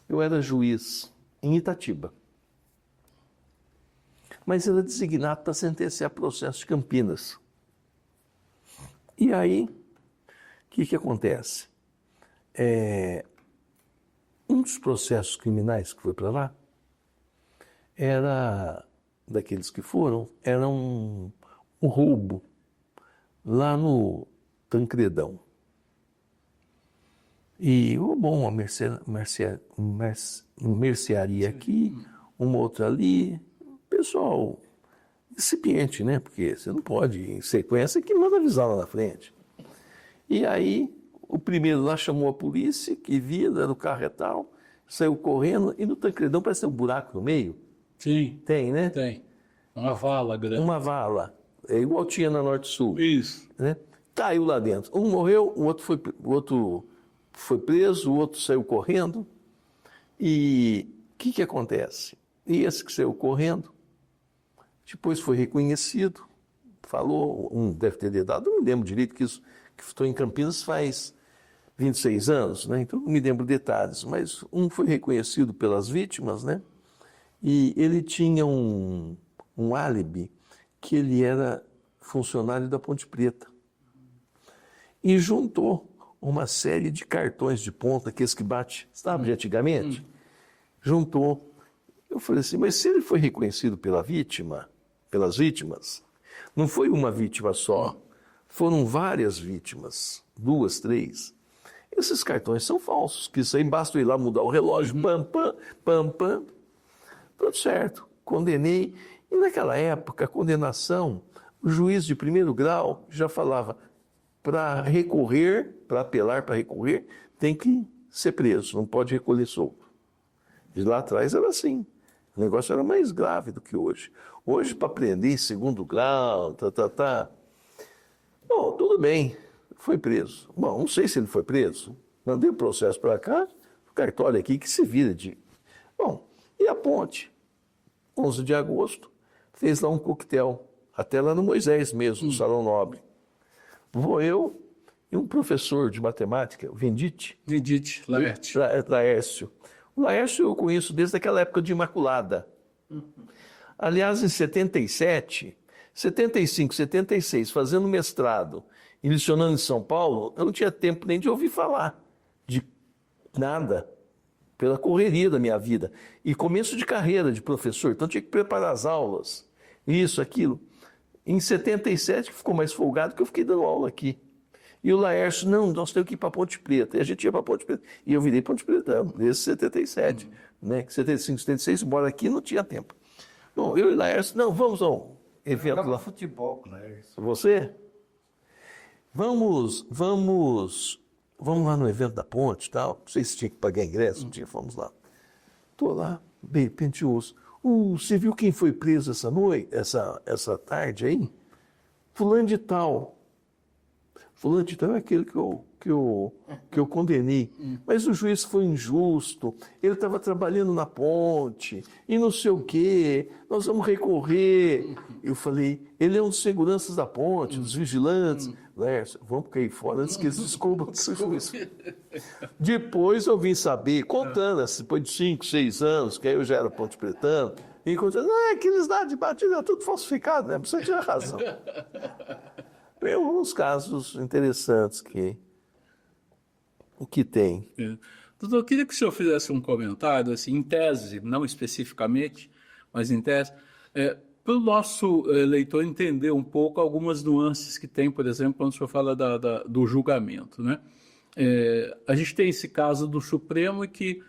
Eu era juiz em Itatiba. Mas era designado para sentenciar processo de Campinas. E aí, o que acontece? Um dos processos criminais que foi para lá era daqueles que foram era um roubo lá no Tancredão. E roubou uma mercearia aqui, uma outra ali. Pessoal incipiente, né? Porque você não pode, em sequência, que manda avisar lá na frente. E aí, o primeiro lá chamou a polícia, que via, era o carro e tal, saiu correndo, e no Tancredão parece ter um buraco no meio. Sim, Tem, né? tem. Uma vala grande. Uma vala. É igual tinha na Norte-Sul. Isso. Né? Caiu lá dentro. Um morreu, o outro foi preso, o outro saiu correndo. E o que acontece? E esse que saiu correndo, depois foi reconhecido, falou, deve ter dedado, não me lembro direito, que estou em Campinas faz 26 anos, né? Então não me lembro detalhes, mas um foi reconhecido pelas vítimas, né? E ele tinha um álibi que ele era funcionário da Ponte Preta. E juntou uma série de cartões de ponta, aqueles que bate, sabe, de antigamente? Juntou. Eu falei assim, mas se ele foi reconhecido pelas vítimas, não foi uma vítima só, foram várias vítimas, 2, 3. Esses cartões são falsos, que isso aí basta eu ir lá mudar o relógio, pam, pam, pam, pam. Tudo certo, condenei. E naquela época, a condenação, o juiz de primeiro grau já falava, para recorrer, para apelar, para recorrer, tem que ser preso, não pode recolher solto. De lá atrás era assim, o negócio era mais grave do que hoje. Hoje, para prender em segundo grau, Bom, tudo bem, foi preso. Bom, não sei se ele foi preso, mandei o processo para cá, o cartório aqui que se vira de... Bom, e a ponte? 11 de agosto, fez lá um coquetel, até lá no Moisés mesmo, no Salão Nobre. Vou eu e um professor de matemática, o Vendite. Laércio. O Laércio eu conheço desde aquela época de Imaculada. Aliás, em 77, 75, 76, fazendo mestrado e lecionando em São Paulo, eu não tinha tempo nem de ouvir falar de nada, pela correria da minha vida. E começo de carreira de professor, então tinha que preparar as aulas, isso, aquilo. Em 77, que ficou mais folgado, que eu fiquei dando aula aqui. E o Laércio, não, nós temos que ir para Ponte Preta. E a gente ia para Ponte Preta. E eu virei Ponte Preta, desde 77. Né? 75, 76, embora aqui não tinha tempo. Bom, eu e o Laércio, não, vamos ao evento lá. Futebol, Laércio. Você? Vamos lá no evento da Ponte e tal. Não sei se tinha que pagar ingresso, não tinha, fomos lá. Estou lá, bem penteoso. Você viu quem foi preso essa noite, essa tarde aí? Fulano de tal. Fulano de tal é aquele que eu condenei. Mas o juiz foi injusto, ele estava trabalhando na ponte, e não sei o quê, nós vamos recorrer. Eu falei, ele é um dos seguranças da ponte, dos vigilantes. Lércio, vamos cair fora antes que eles descubram desse juiz. Depois eu vim saber, contando, depois de 5, 6 anos, que aí eu já era ponte pretano, e contando, aqueles lá de batida, tudo falsificado, né? Você tinha razão. Tem alguns casos interessantes o que tem. Doutor, eu queria que o senhor fizesse um comentário, assim, em tese, não especificamente, mas em tese, para o nosso leitor entender um pouco algumas nuances que tem, por exemplo, quando o senhor fala do julgamento, né? A gente tem esse caso do Supremo e que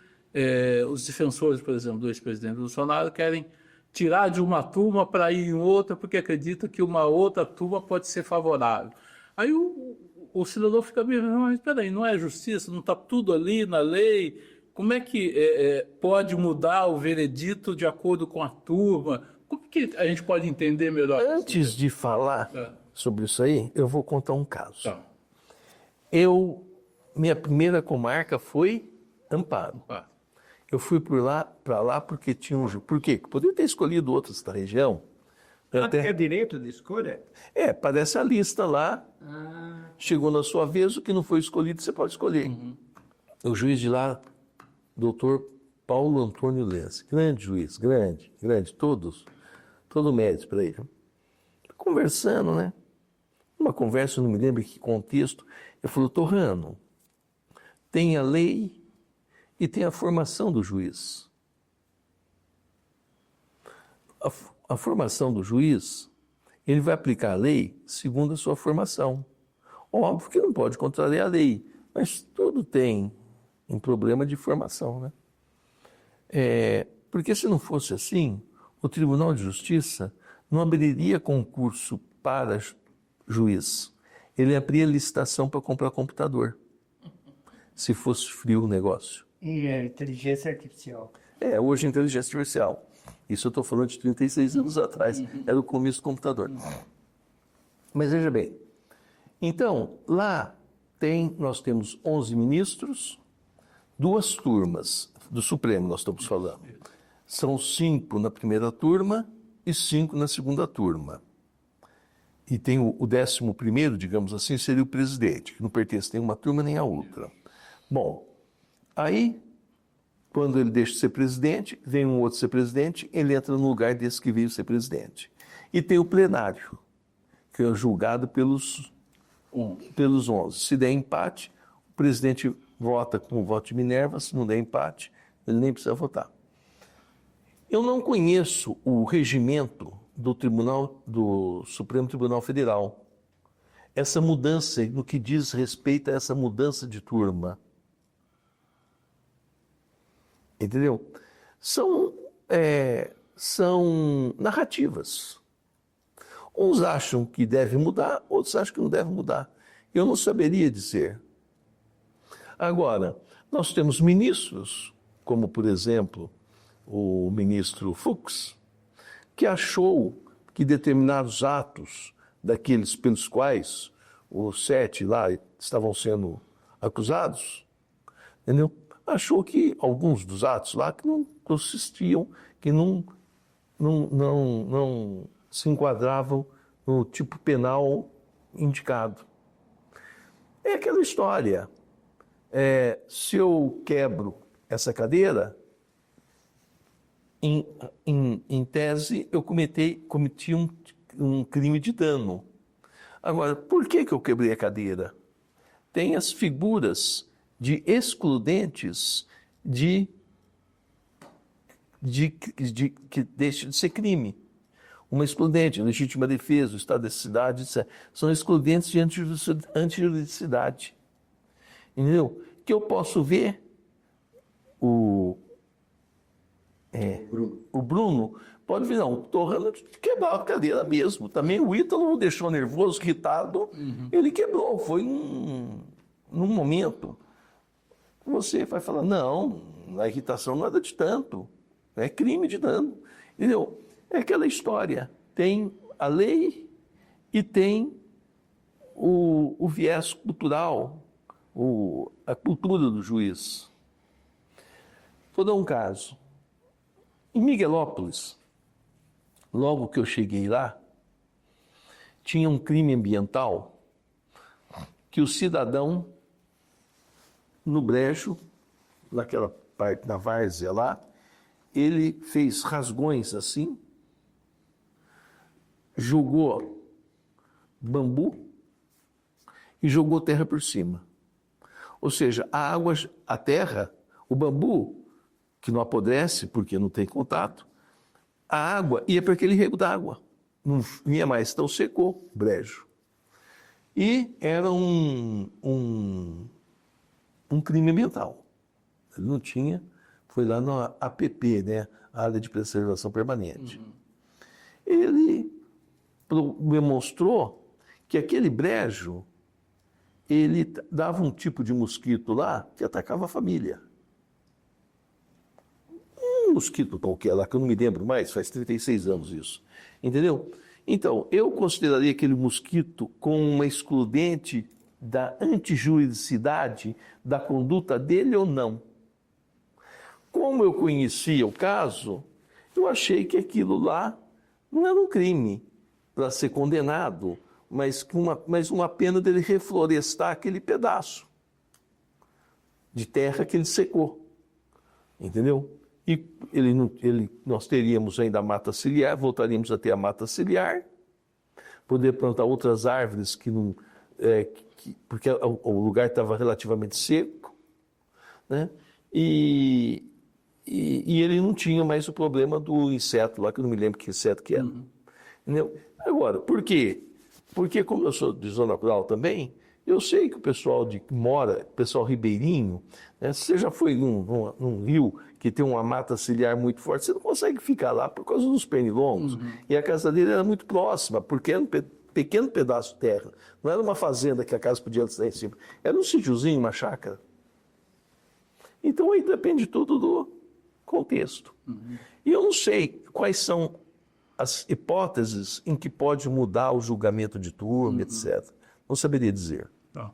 os defensores, por exemplo, do ex-presidente Bolsonaro querem tirar de uma turma para ir em outra porque acredita que uma outra turma pode ser favorável. Aí o cidadão fica meio, mas peraí, não é justiça, não está tudo ali na lei? Como é que pode mudar o veredito de acordo com a turma? Como que a gente pode entender melhor? Antes de falar sobre isso aí, eu vou contar um caso. Tá. Minha primeira comarca foi Amparo. Eu fui para lá porque tinha um... Por quê? Poderia ter escolhido outros da região. É direito de escolha? Aparece a lista lá. Chegou na sua vez, o que não foi escolhido, você pode escolher. O juiz de lá, doutor Paulo Antônio Lenz, grande juiz, grande, todo mérito para ele. Conversando, né? Uma conversa, eu não me lembro em que contexto, ele falou, Torrano, tem a lei e tem a formação do juiz. a formação do juiz, ele vai aplicar a lei segundo a sua formação. Óbvio que não pode contrariar a lei, mas tudo tem um problema de formação, né? Porque se não fosse assim, o Tribunal de Justiça não abriria concurso para juiz. Ele abria licitação para comprar computador, se fosse frio o negócio. E a inteligência artificial. Hoje é inteligência artificial. Isso eu estou falando de 36 anos atrás. Era o começo do computador. Mas veja bem. Então, lá nós temos 11 ministros, 2 turmas do Supremo, nós estamos falando. São 5 na primeira turma e 5 na segunda turma. E tem o 11º, digamos assim, seria o presidente, que não pertence nem uma turma nem a outra. Bom, aí, quando ele deixa de ser presidente, vem um outro ser presidente, ele entra no lugar desse que veio ser presidente. E tem o plenário, que é julgado pelos 11. Se der empate, o presidente vota com o voto de Minerva, se não der empate, ele nem precisa votar. Eu não conheço o regimento do Supremo Tribunal Federal. Essa mudança, no que diz respeito a essa mudança de turma. Entendeu? São narrativas. Uns acham que deve mudar, outros acham que não deve mudar. Eu não saberia dizer. Agora, nós temos ministros, como, por exemplo, o ministro Fux, que achou que determinados atos daqueles pelos quais os 7 lá estavam sendo acusados, entendeu? Achou que alguns dos atos lá que não consistiam, que não se enquadravam no tipo penal indicado. É aquela história. Se eu quebro essa cadeira, em tese, eu cometi um crime de dano. Agora, por que eu quebrei a cadeira? Tem as figuras de excludentes que deixam de ser crime. Uma excludente, legítima defesa, o estado de necessidade, etc. São excludentes de antijuridicidade. Entendeu? Que eu posso ver o Bruno pode vir, não, Torrano quebrar a cadeira mesmo. Também o Ítalo o deixou nervoso, irritado, ele quebrou, foi num momento. Você vai falar, não, a irritação nada de tanto, é crime de dano. Entendeu? É aquela história, tem a lei e tem o viés cultural, a cultura do juiz. Vou dar um caso. Em Miguelópolis, logo que eu cheguei lá, tinha um crime ambiental que o cidadão, no brejo, naquela parte, na várzea lá, ele fez rasgões assim, jogou bambu e jogou terra por cima. Ou seja, a água, a terra, o bambu, que não apodrece porque não tem contato, a água ia para aquele rego d'água. Não vinha mais, então secou o brejo. E era um crime ambiental. Ele não tinha, foi lá no APP, né? Área de Preservação Permanente. Ele demonstrou que aquele brejo, ele dava um tipo de mosquito lá que atacava a família. Um mosquito qualquer lá, que eu não me lembro mais, faz 36 anos isso. Entendeu? Então, eu consideraria aquele mosquito como uma excludente da antijuridicidade da conduta dele ou não. Como eu conhecia o caso, eu achei que aquilo lá não era um crime para ser condenado, mas uma pena dele reflorestar aquele pedaço de terra que ele secou. Entendeu? E nós teríamos ainda a mata ciliar, voltaríamos a ter a mata ciliar, poder plantar outras árvores que não... porque o lugar estava relativamente seco, né? E E ele não tinha mais o problema do inseto lá, que eu não me lembro que inseto que era. Entendeu? Agora, por quê? Porque como eu sou de zona rural também, eu sei que o pessoal pessoal ribeirinho, né, você já foi num rio que tem uma mata ciliar muito forte, você não consegue ficar lá por causa dos pernilongos. E a casa dele era muito próxima, porque era um pequeno pedaço de terra. Não era uma fazenda que a casa podia estar em cima. Era um sítiozinho, uma chácara. Então aí depende tudo do contexto. E eu não sei quais são as hipóteses em que pode mudar o julgamento de turma, etc. Não saberia dizer. Tá.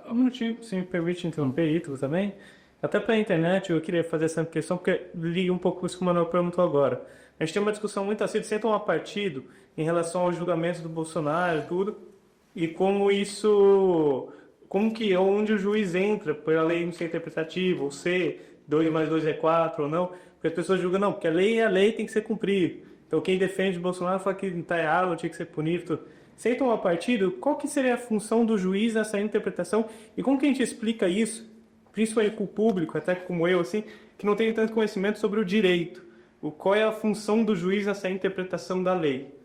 Um minutinho, se me permite interromper, Ítalo, também. Até para a internet, eu queria fazer essa questão, porque liga um pouco com isso que o Manuel perguntou agora. A gente tem uma discussão muito assim, sem tomar partido, em relação aos julgamentos do Bolsonaro e tudo, e como isso... onde o juiz entra, pela lei não ser interpretativa, ou ser 2 mais 2 é 4 ou não, porque as pessoas julgam, não, porque a lei é a lei, tem que ser cumprida. Então quem defende o Bolsonaro fala que está errado, tinha que ser punido. Tudo. Sem tomar partido, qual que seria a função do juiz nessa interpretação? E como que a gente explica isso, principalmente com o público, até como eu, assim, que não tem tanto conhecimento sobre o direito? Qual é a função do juiz nessa interpretação da lei?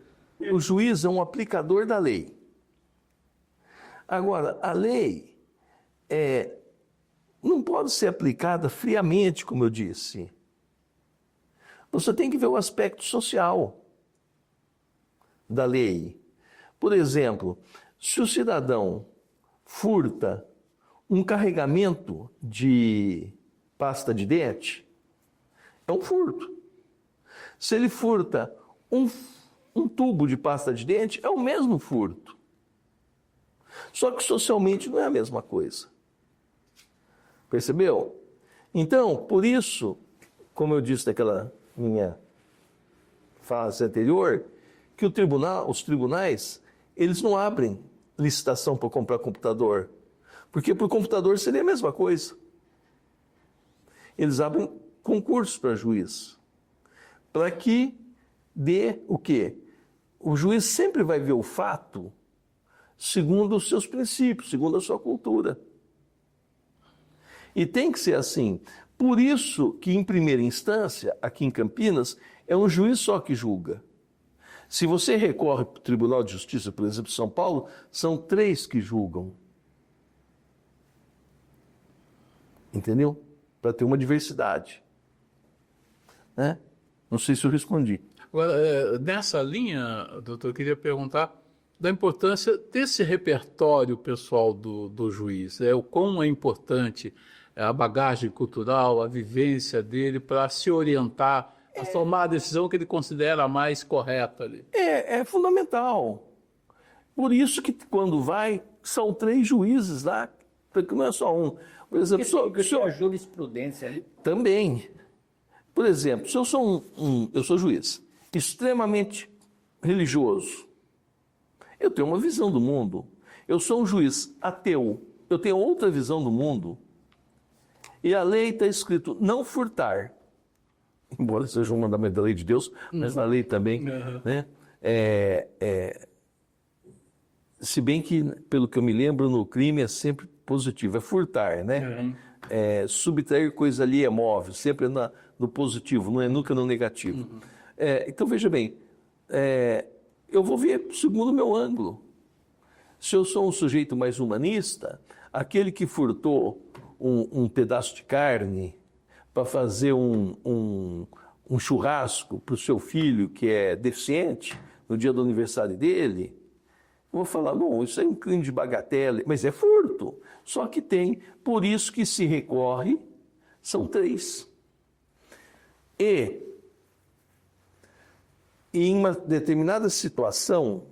O juiz é um aplicador da lei. Agora, a lei não pode ser aplicada friamente, como eu disse. Você tem que ver o aspecto social da lei. Por exemplo, se o cidadão furta um carregamento de pasta de dente, é um furto. Se ele furta um tubo de pasta de dente, é o mesmo furto. Só que socialmente não é a mesma coisa. Percebeu? Então, por isso, como eu disse naquela minha fase anterior, que os tribunais, eles não abrem licitação para comprar computador. Porque para o computador seria a mesma coisa. Eles abrem concursos para juiz. Para que dê o quê? O juiz sempre vai ver o fato segundo os seus princípios, segundo a sua cultura. E tem que ser assim. Por isso que, em primeira instância, aqui em Campinas, é um juiz só que julga. Se você recorre para o Tribunal de Justiça, por exemplo, de São Paulo, são 3 que julgam. Entendeu? Para ter uma diversidade. Né? Não sei se eu respondi. Agora, nessa linha, doutor, eu queria perguntar da importância desse repertório pessoal do juiz. O quão é importante a bagagem cultural, a vivência dele para se orientar a tomar a decisão que ele considera a mais correta ali. É fundamental. Por isso que quando são 3 juízes lá, porque não é só um. Por exemplo, a jurisprudência ali. Também. Por exemplo, se eu sou eu sou juiz, extremamente religioso, eu tenho uma visão do mundo. Eu sou um juiz ateu, eu tenho outra visão do mundo. E a lei está escrito não furtar. Embora seja um mandamento da lei de Deus, mas na lei também. Né? Se bem que, pelo que eu me lembro, no crime é sempre positivo, é furtar, né? Subtrair coisa ali é móvel, sempre no positivo, não é nunca no negativo. Então, veja bem, eu vou ver segundo o meu ângulo. Se eu sou um sujeito mais humanista, aquele que furtou um pedaço de carne para fazer um churrasco para o seu filho que é deficiente no dia do aniversário dele, eu vou falar, bom, isso é um crime de bagatela, mas é furto. Só que tem, por isso que se recorre, são 3. E em uma determinada situação,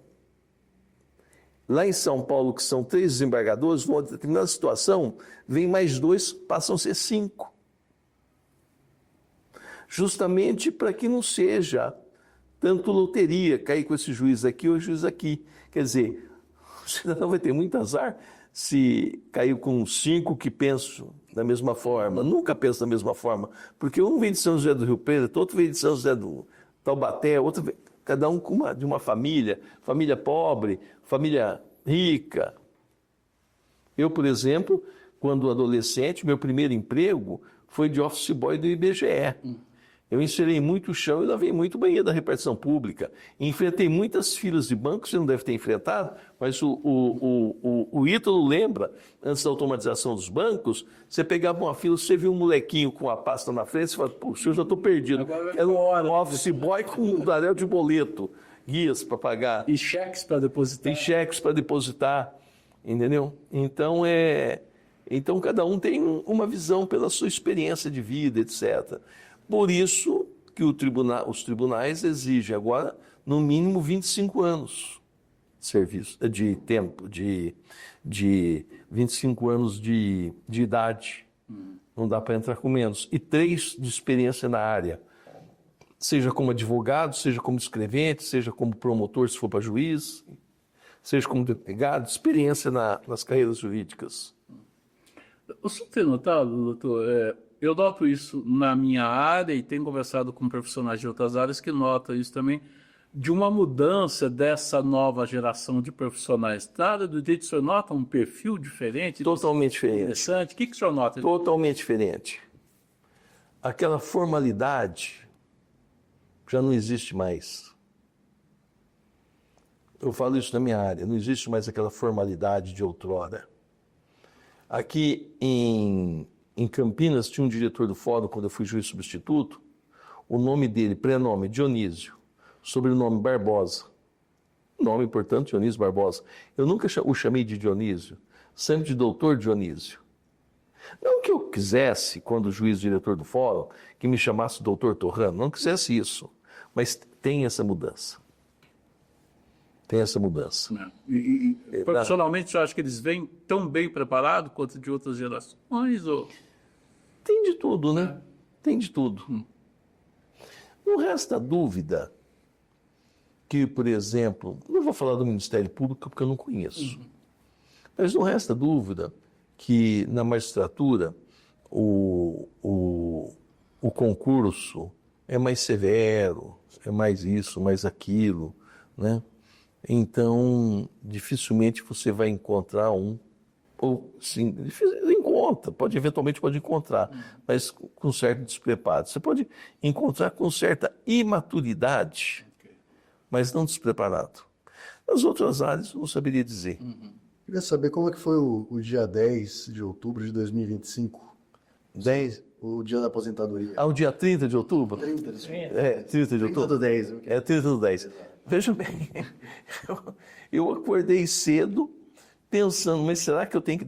lá em São Paulo, que são 3 desembargadores, numa determinada situação, vem mais 2, passam a ser 5. Justamente para que não seja tanto loteria, cair com esse juiz aqui ou juiz aqui. Quer dizer, o cidadão vai ter muito azar se caiu com 5 que pensam da mesma forma. Nunca pensa da mesma forma, porque um vem de São José do Rio Preto, outro vem de São José do Taubaté, outro vem, cada um de uma família pobre, família rica. Eu, por exemplo, quando adolescente, meu primeiro emprego foi de office boy do IBGE. Eu encerei muito o chão e lavei muito o banheiro da repartição pública. Enfrentei muitas filas de banco, você não deve ter enfrentado, mas o Ítalo lembra, antes da automatização dos bancos, você pegava uma fila, você via um molequinho com a pasta na frente, você fala, puxa, eu já estou perdido. Era um office boy com um darel de boleto, guias para pagar. E cheques para depositar. Tem cheques para depositar, entendeu? Então cada um tem uma visão pela sua experiência de vida, etc. Por isso que os tribunais exigem agora, no mínimo, 25 anos de serviço, de tempo, de 25 anos de idade. Não dá para entrar com menos. E 3 de experiência na área. Seja como advogado, seja como escrevente, seja como promotor, se for para juiz, seja como delegado, experiência nas carreiras jurídicas. O senhor tem notado, doutor, eu noto isso na minha área e tenho conversado com profissionais de outras áreas que notam isso também, de uma mudança dessa nova geração de profissionais. Na área do direito, o senhor nota um perfil diferente? Totalmente diferente. Interessante. O que o senhor nota? Totalmente diferente. Aquela formalidade já não existe mais. Eu falo isso na minha área, não existe mais aquela formalidade de outrora. Aqui em Campinas tinha um diretor do fórum, quando eu fui juiz substituto, o nome dele, prenome Dionísio, sobrenome Barbosa. Nome, portanto, Dionísio Barbosa. Eu nunca o chamei de Dionísio, sempre de doutor Dionísio. Não que eu quisesse, quando juiz diretor do fórum, que me chamasse doutor Torrano, não quisesse isso, mas tem essa mudança. Tem essa mudança. Profissionalmente, o senhor acha que eles vêm tão bem preparados quanto de outras gerações? Ou... Tem de tudo, né? Tem de tudo. Não resta dúvida que, por exemplo, não vou falar do Ministério Público porque eu não conheço, mas não resta dúvida que na magistratura o concurso é mais severo, é mais isso, mais aquilo, né? Então, dificilmente você vai encontrar ou sim, eventualmente pode encontrar, mas com certo despreparo. Você pode encontrar com certa imaturidade, mas não despreparado. Nas outras áreas, eu não saberia dizer. Queria saber como é que foi o dia 10 de outubro de 2025. 10? O dia da aposentadoria. O dia 30 de outubro? 30 de outubro. 30 de outubro. 30 do 10. 30 do 10. Veja bem, eu acordei cedo pensando, mas será que eu tenho que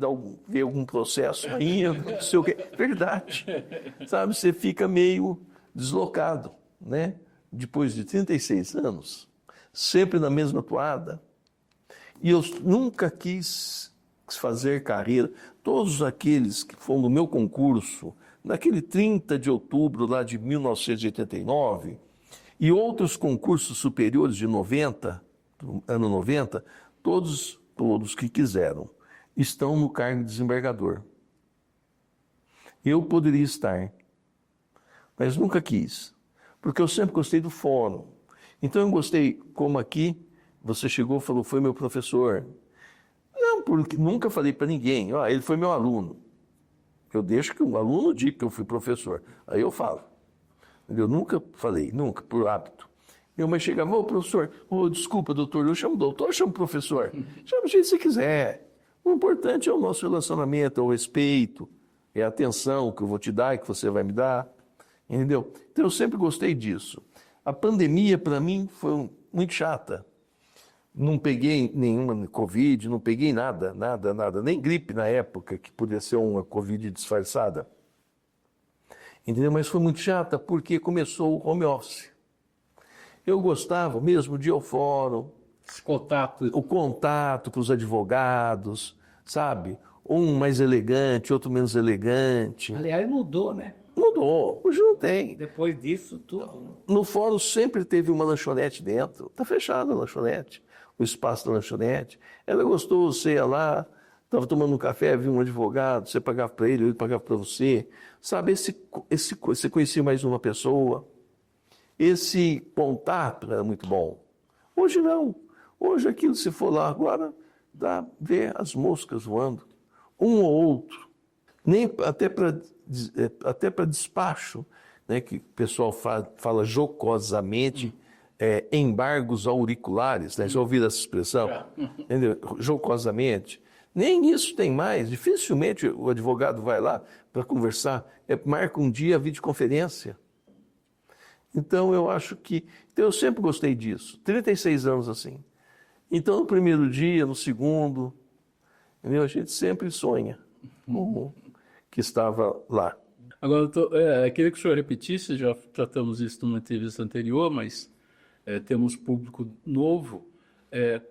ver algum processo ainda? Não sei o quê. Verdade. Sabe, você fica meio deslocado, né? Depois de 36 anos, sempre na mesma toada. E eu nunca quis fazer carreira. Todos aqueles que foram no meu concurso, naquele 30 de outubro lá de 1989, e outros concursos superiores de 90, do ano 90, todos que quiseram, estão no cargo de desembargador. Eu poderia estar, mas nunca quis, porque eu sempre gostei do fórum. Então eu gostei, como aqui, você chegou e falou, foi meu professor. Não, porque nunca falei para ninguém, ele foi meu aluno. Eu deixo que o aluno diga que eu fui professor, aí eu falo. Eu nunca falei, nunca, por hábito. Minha mãe chegava, professor, desculpa, doutor, eu chamo doutor, eu chamo professor. Chama o jeito que você quiser. O importante é o nosso relacionamento, é o respeito, é a atenção que eu vou te dar e que você vai me dar. Entendeu? Então eu sempre gostei disso. A pandemia, para mim, foi muito chata. Não peguei nenhuma Covid, não peguei nada, nem gripe na época, que podia ser uma Covid disfarçada. Entendeu? Mas foi muito chata porque começou o home office. Eu gostava mesmo de ir ao fórum. O contato para os advogados, sabe? Um mais elegante, outro menos elegante. Aliás, mudou, né? Mudou, hoje não tem. Depois disso, tudo. No fórum sempre teve uma lanchonete dentro. Está fechada a lanchonete, o espaço da lanchonete. Era gostoso, você ia lá, estava tomando um café, viu um advogado, você pagava para ele pagava para você. Sabe, você conhecia mais uma pessoa. Esse contato era muito bom. Hoje não. Hoje aquilo, se for lá agora, dá ver as moscas voando. Um ou outro. Nem até para despacho, né, que o pessoal fala jocosamente, embargos auriculares, né? Já ouviram essa expressão? Entendeu? Jocosamente. Nem isso tem mais. Dificilmente o advogado vai lá para conversar. Marca um dia a videoconferência. Então, eu acho que... Então, eu sempre gostei disso. 36 anos assim. Então, no primeiro dia, no segundo, entendeu? A gente sempre sonha com o que estava lá. Agora, queria que o senhor repetisse, já tratamos isso numa entrevista anterior, mas temos público novo.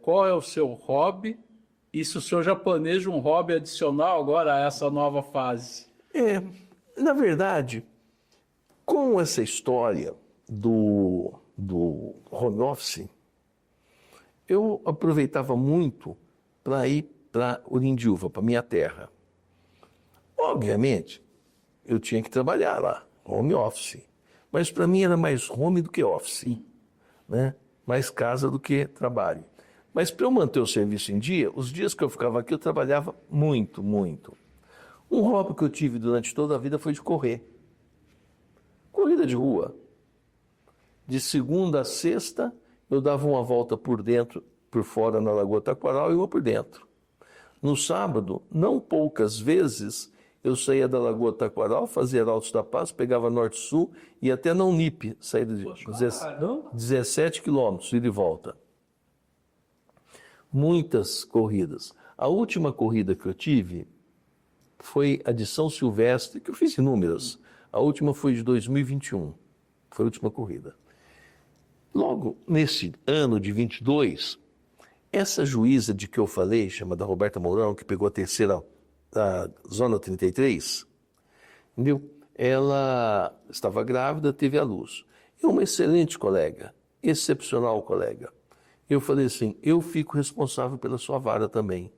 Qual é o seu hobby? E se o senhor já planeja um hobby adicional agora a essa nova fase? Na verdade, com essa história do home office, eu aproveitava muito para ir para Orindiúva, para minha terra. Obviamente, eu tinha que trabalhar lá, home office. Mas para mim era mais home do que office, né? Mais casa do que trabalho. Mas para eu manter o serviço em dia, os dias que eu ficava aqui eu trabalhava muito, muito. Um hobby que eu tive durante toda a vida foi de correr. Corrida de rua. De segunda a sexta, eu dava uma volta por dentro, por fora na Lagoa Taquaral e uma por dentro. No sábado, não poucas vezes, eu saía da Lagoa Taquaral, fazia Altos da Paz, pegava Norte-Sul e até na Unip, saía de 17 quilômetros, ida e volta. Muitas corridas. A última corrida que eu tive foi a de São Silvestre, que eu fiz inúmeras. A última foi de 2021, foi a última corrida. Logo nesse ano de 22, essa juíza de que eu falei, chamada Roberta Mourão, que pegou a terceira da Zona 33, entendeu? Ela estava grávida, teve à luz. É uma excelente colega, excepcional colega. Eu falei assim, eu fico responsável pela sua vara também.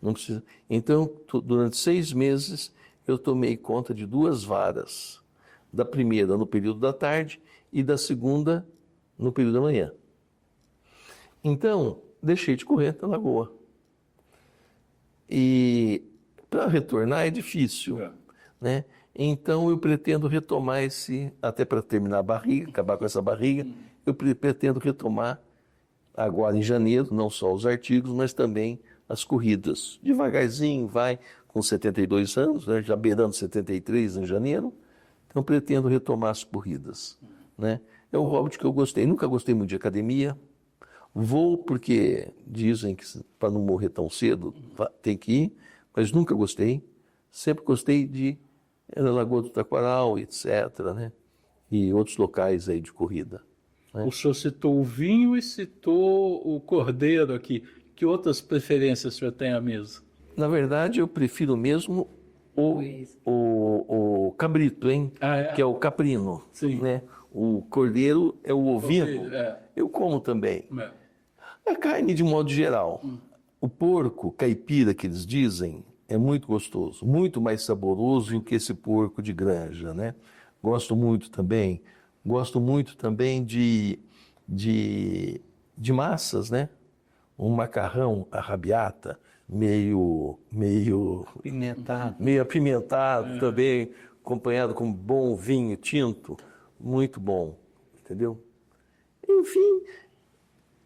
Não precisa. Então, durante 6 meses, eu tomei conta de 2 varas. Da primeira no período da tarde e da segunda no período da manhã. Então, deixei de correr na lagoa. E para retornar é difícil, né? Então, eu pretendo retomar até para terminar a barriga, acabar com essa barriga, eu pretendo retomar agora em janeiro, não só os artigos, mas também as corridas. Devagarzinho, vai com 72 anos, né, já beirando 73 em janeiro, então pretendo retomar as corridas, né? É um hobby que eu gostei, nunca gostei muito de academia, vou porque dizem que para não morrer tão cedo tem que ir, mas nunca gostei, sempre gostei de Lagoa do Taquaral, etc., né? E outros locais aí de corrida. O senhor citou o vinho e citou o cordeiro aqui. Que outras preferências o senhor tem à mesa? Na verdade, eu prefiro mesmo o cabrito, hein? Que é o caprino. Sim. Né? O cordeiro é o ovino. Eu como também. A carne, de modo geral. O porco caipira, que eles dizem, é muito gostoso. Muito mais saboroso do que esse porco de granja, né? Gosto muito também de massas, né? Um macarrão arrabiata, meio apimentado também, acompanhado com bom vinho tinto, muito bom, entendeu? Enfim,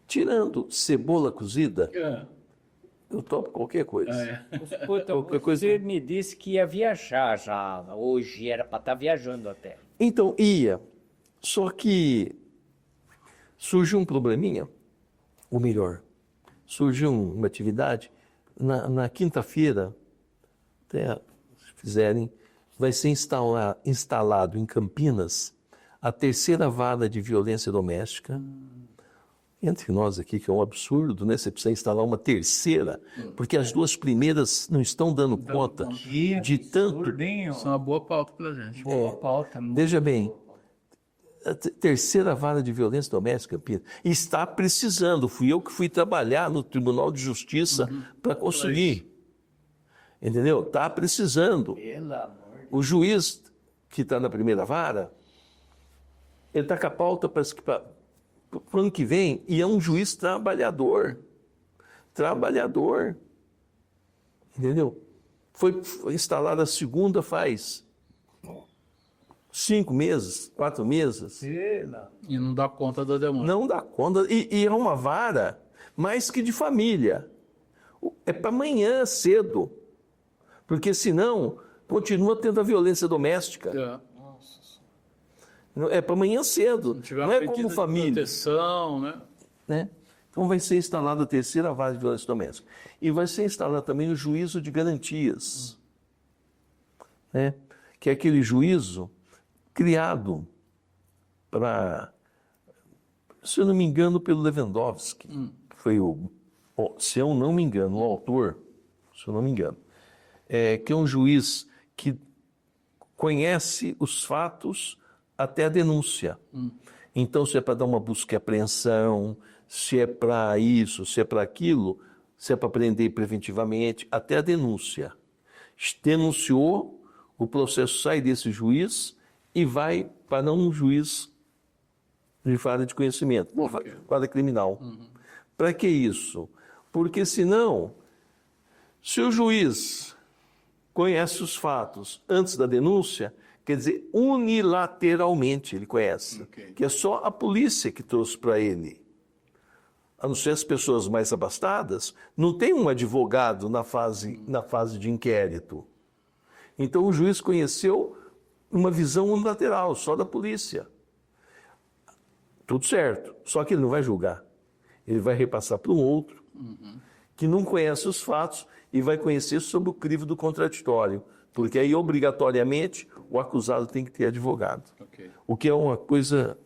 tirando cebola cozida, eu topo qualquer coisa. Você me disse que ia viajar já, hoje era para estar viajando até. Então, ia. Só que surgiu um probleminha, ou melhor, surgiu uma atividade, na quinta-feira, até se fizerem, vai ser instalado em Campinas a 3ª vara de violência doméstica. Entre nós aqui, que é um absurdo, né? Você precisa instalar uma 3ª, porque as 2 primeiras não estão dando conta de tanto... Isso é uma boa pauta para a gente. Boa pauta. Veja bem, a 3ª vara de violência doméstica, está precisando. Fui eu que fui trabalhar no Tribunal de Justiça para conseguir. Entendeu? Está precisando. O juiz que está na 1ª vara, ele está com a pauta para o ano que vem, e é um juiz trabalhador. Entendeu? Foi instalada a segunda faz 5 meses, 4 meses. E não dá conta da demanda. Não dá conta. E é uma vara mais que de família. É para amanhã cedo. Porque senão continua tendo a violência doméstica. É. É para amanhã cedo. Tiver Não uma é medida como de família. proteção, né? Então vai ser instalada a terceira vara de violência doméstica. E vai ser instalado também o juízo de garantias. Né? Que é aquele juízo criado para, se eu não me engano, pelo Lewandowski. Foi se eu não me engano, o autor, se eu não me engano, que é um juiz que conhece os fatos até a denúncia. Então, se é para dar uma busca e apreensão, se é para isso, se é para aquilo, se é para prender preventivamente, até a denúncia. Denunciou, o processo sai desse juiz e vai para um juiz de vara de conhecimento, vara criminal. Para que isso? Porque senão, se o juiz conhece os fatos antes da denúncia, quer dizer, unilateralmente ele conhece, que é só a polícia que trouxe para ele. A não ser as pessoas mais abastadas, não tem um advogado na fase de inquérito. Então o juiz conheceu uma visão unilateral, só da polícia. Tudo certo, só que ele não vai julgar. Ele vai repassar para um outro que não conhece os fatos e vai conhecer sobre o crivo do contraditório, porque aí obrigatoriamente o acusado tem que ter advogado. O que é uma coisa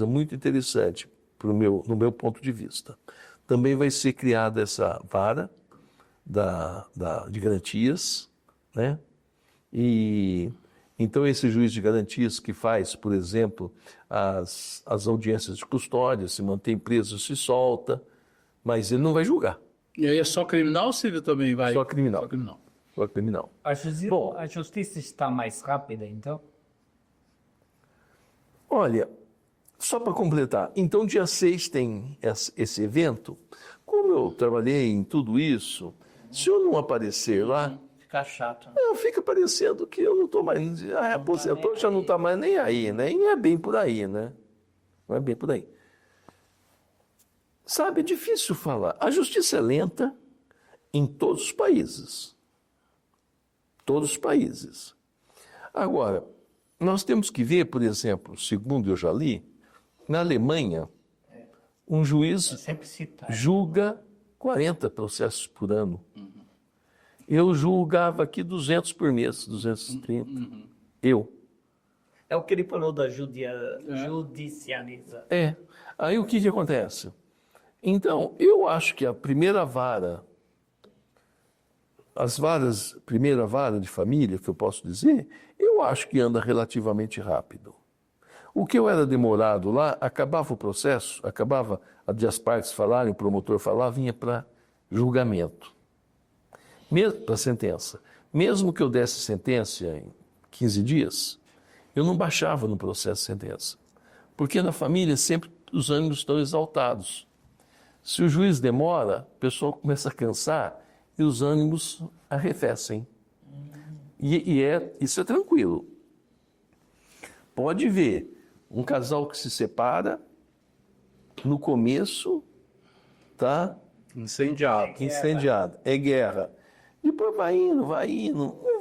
muito interessante no meu ponto de vista. Também vai ser criada essa vara de garantias, né? E então esse juiz de garantias que faz, por exemplo, as audiências de custódia, se mantém preso, se solta, mas ele não vai julgar. E aí é só criminal ou civil também vai? Só criminal. Só criminal. Só criminal. A justiça está mais rápida, então? Olha, só para completar, então dia 6 tem esse evento. Como eu trabalhei em tudo isso, se eu não aparecer lá, Fica chato. fica parecendo que eu não estou mais... aposentou, já não está mais nem aí, né? E não é bem por aí, né? Não é bem por aí. Sabe, é difícil falar. A justiça é lenta em todos os países. Todos os países. Agora, nós temos que ver, por exemplo, segundo eu já li, na Alemanha, um juiz julga 40 processos por ano. Eu julgava aqui 200 por mês, 230. Eu. É o que ele falou da judicialização. Aí o que acontece? Então, eu acho que a primeira vara, primeira vara de família, que eu posso dizer, eu acho que anda relativamente rápido. O que eu era demorado lá, acabava o processo, acabava de as partes falarem, o promotor falar, vinha para julgamento. Para sentença. Mesmo que eu desse sentença em 15 dias, eu não baixava no processo de sentença. Porque na família sempre os ânimos estão exaltados. Se o juiz demora, o pessoal começa a cansar e os ânimos arrefecem. Isso é tranquilo. Pode ver um casal que se separa, no começo, tá? Incendiado. É guerra. Depois vai indo,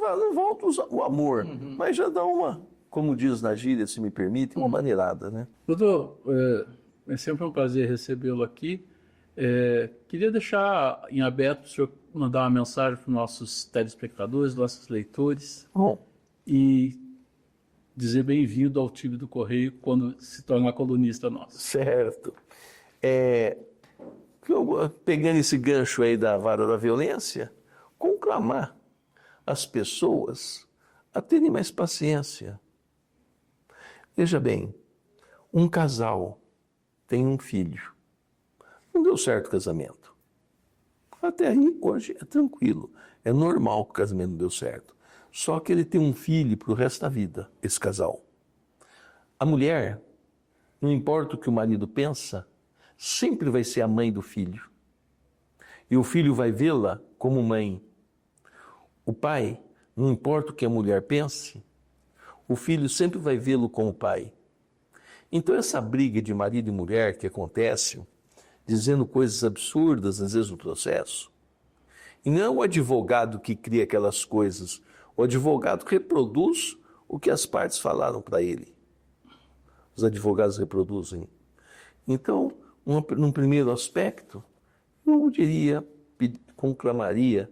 não volta o amor, mas já dá uma, como diz na gíria, se me permite, uma maneirada, né? Doutor, é sempre um prazer recebê-lo aqui. Queria deixar em aberto o senhor mandar uma mensagem para os nossos telespectadores, nossos leitores, e dizer bem-vindo ao time do Correio quando se torna colunista nosso. Certo. Pegando esse gancho aí da vara da violência, conclamar as pessoas a terem mais paciência. Veja bem, um casal tem um filho. Não deu certo o casamento. Até aí, hoje, é tranquilo. É normal que o casamento não deu certo. Só que ele tem um filho para o resto da vida, esse casal. A mulher, não importa o que o marido pensa, sempre vai ser a mãe do filho. E o filho vai vê-la como mãe. o pai, não importa o que a mulher pense, o filho sempre vai vê-lo como pai. Então essa briga de marido e mulher que acontece, dizendo coisas absurdas às vezes no processo, e não é o advogado que cria aquelas coisas, o advogado reproduz o que as partes falaram para ele. Os advogados reproduzem. Então, num primeiro aspecto, eu diria, conclamaria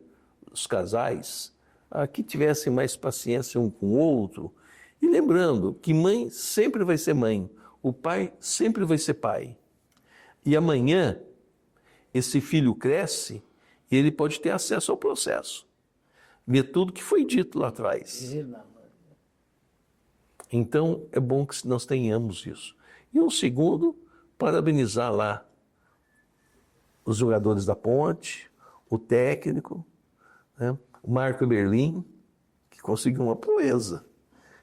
os casais a que tivessem mais paciência um com o outro, e lembrando que mãe sempre vai ser mãe, o pai sempre vai ser pai. E amanhã, esse filho cresce e ele pode ter acesso ao processo, ver tudo que foi dito lá atrás. Então, é bom que nós tenhamos isso. E um segundo, parabenizar lá os jogadores da Ponte, o técnico, né? O Marco Berlim, que conseguiu uma proeza,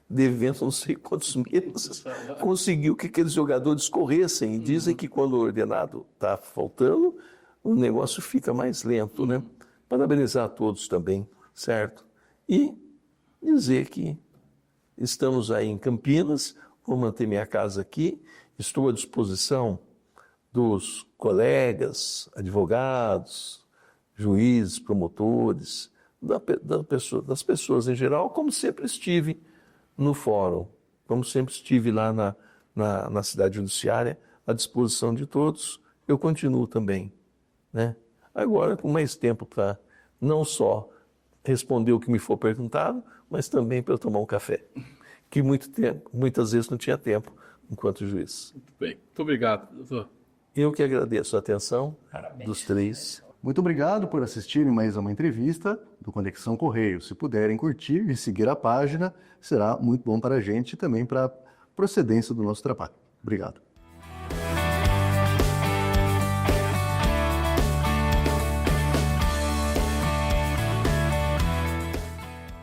devendo não sei quantos meses, conseguiu que aqueles jogadores corressem. E dizem que quando o ordenado está faltando, o negócio fica mais lento, né? Parabenizar a todos também, certo? E dizer que estamos aí em Campinas, vou manter minha casa aqui, estou à disposição dos colegas, advogados, juízes, promotores, das pessoas em geral, como sempre estive no fórum, como sempre estive lá na cidade judiciária, à disposição de todos, eu continuo também, né? Agora com mais tempo para não só responder o que me for perguntado, mas também para tomar um café, que muitas vezes não tinha tempo enquanto juiz. Muito bem. Muito obrigado, doutor. Eu que agradeço a atenção dos três. Muito obrigado por assistirem mais uma entrevista do Conexão Correio. Se puderem curtir e seguir a página, será muito bom para a gente e também para a procedência do nosso trabalho. Obrigado.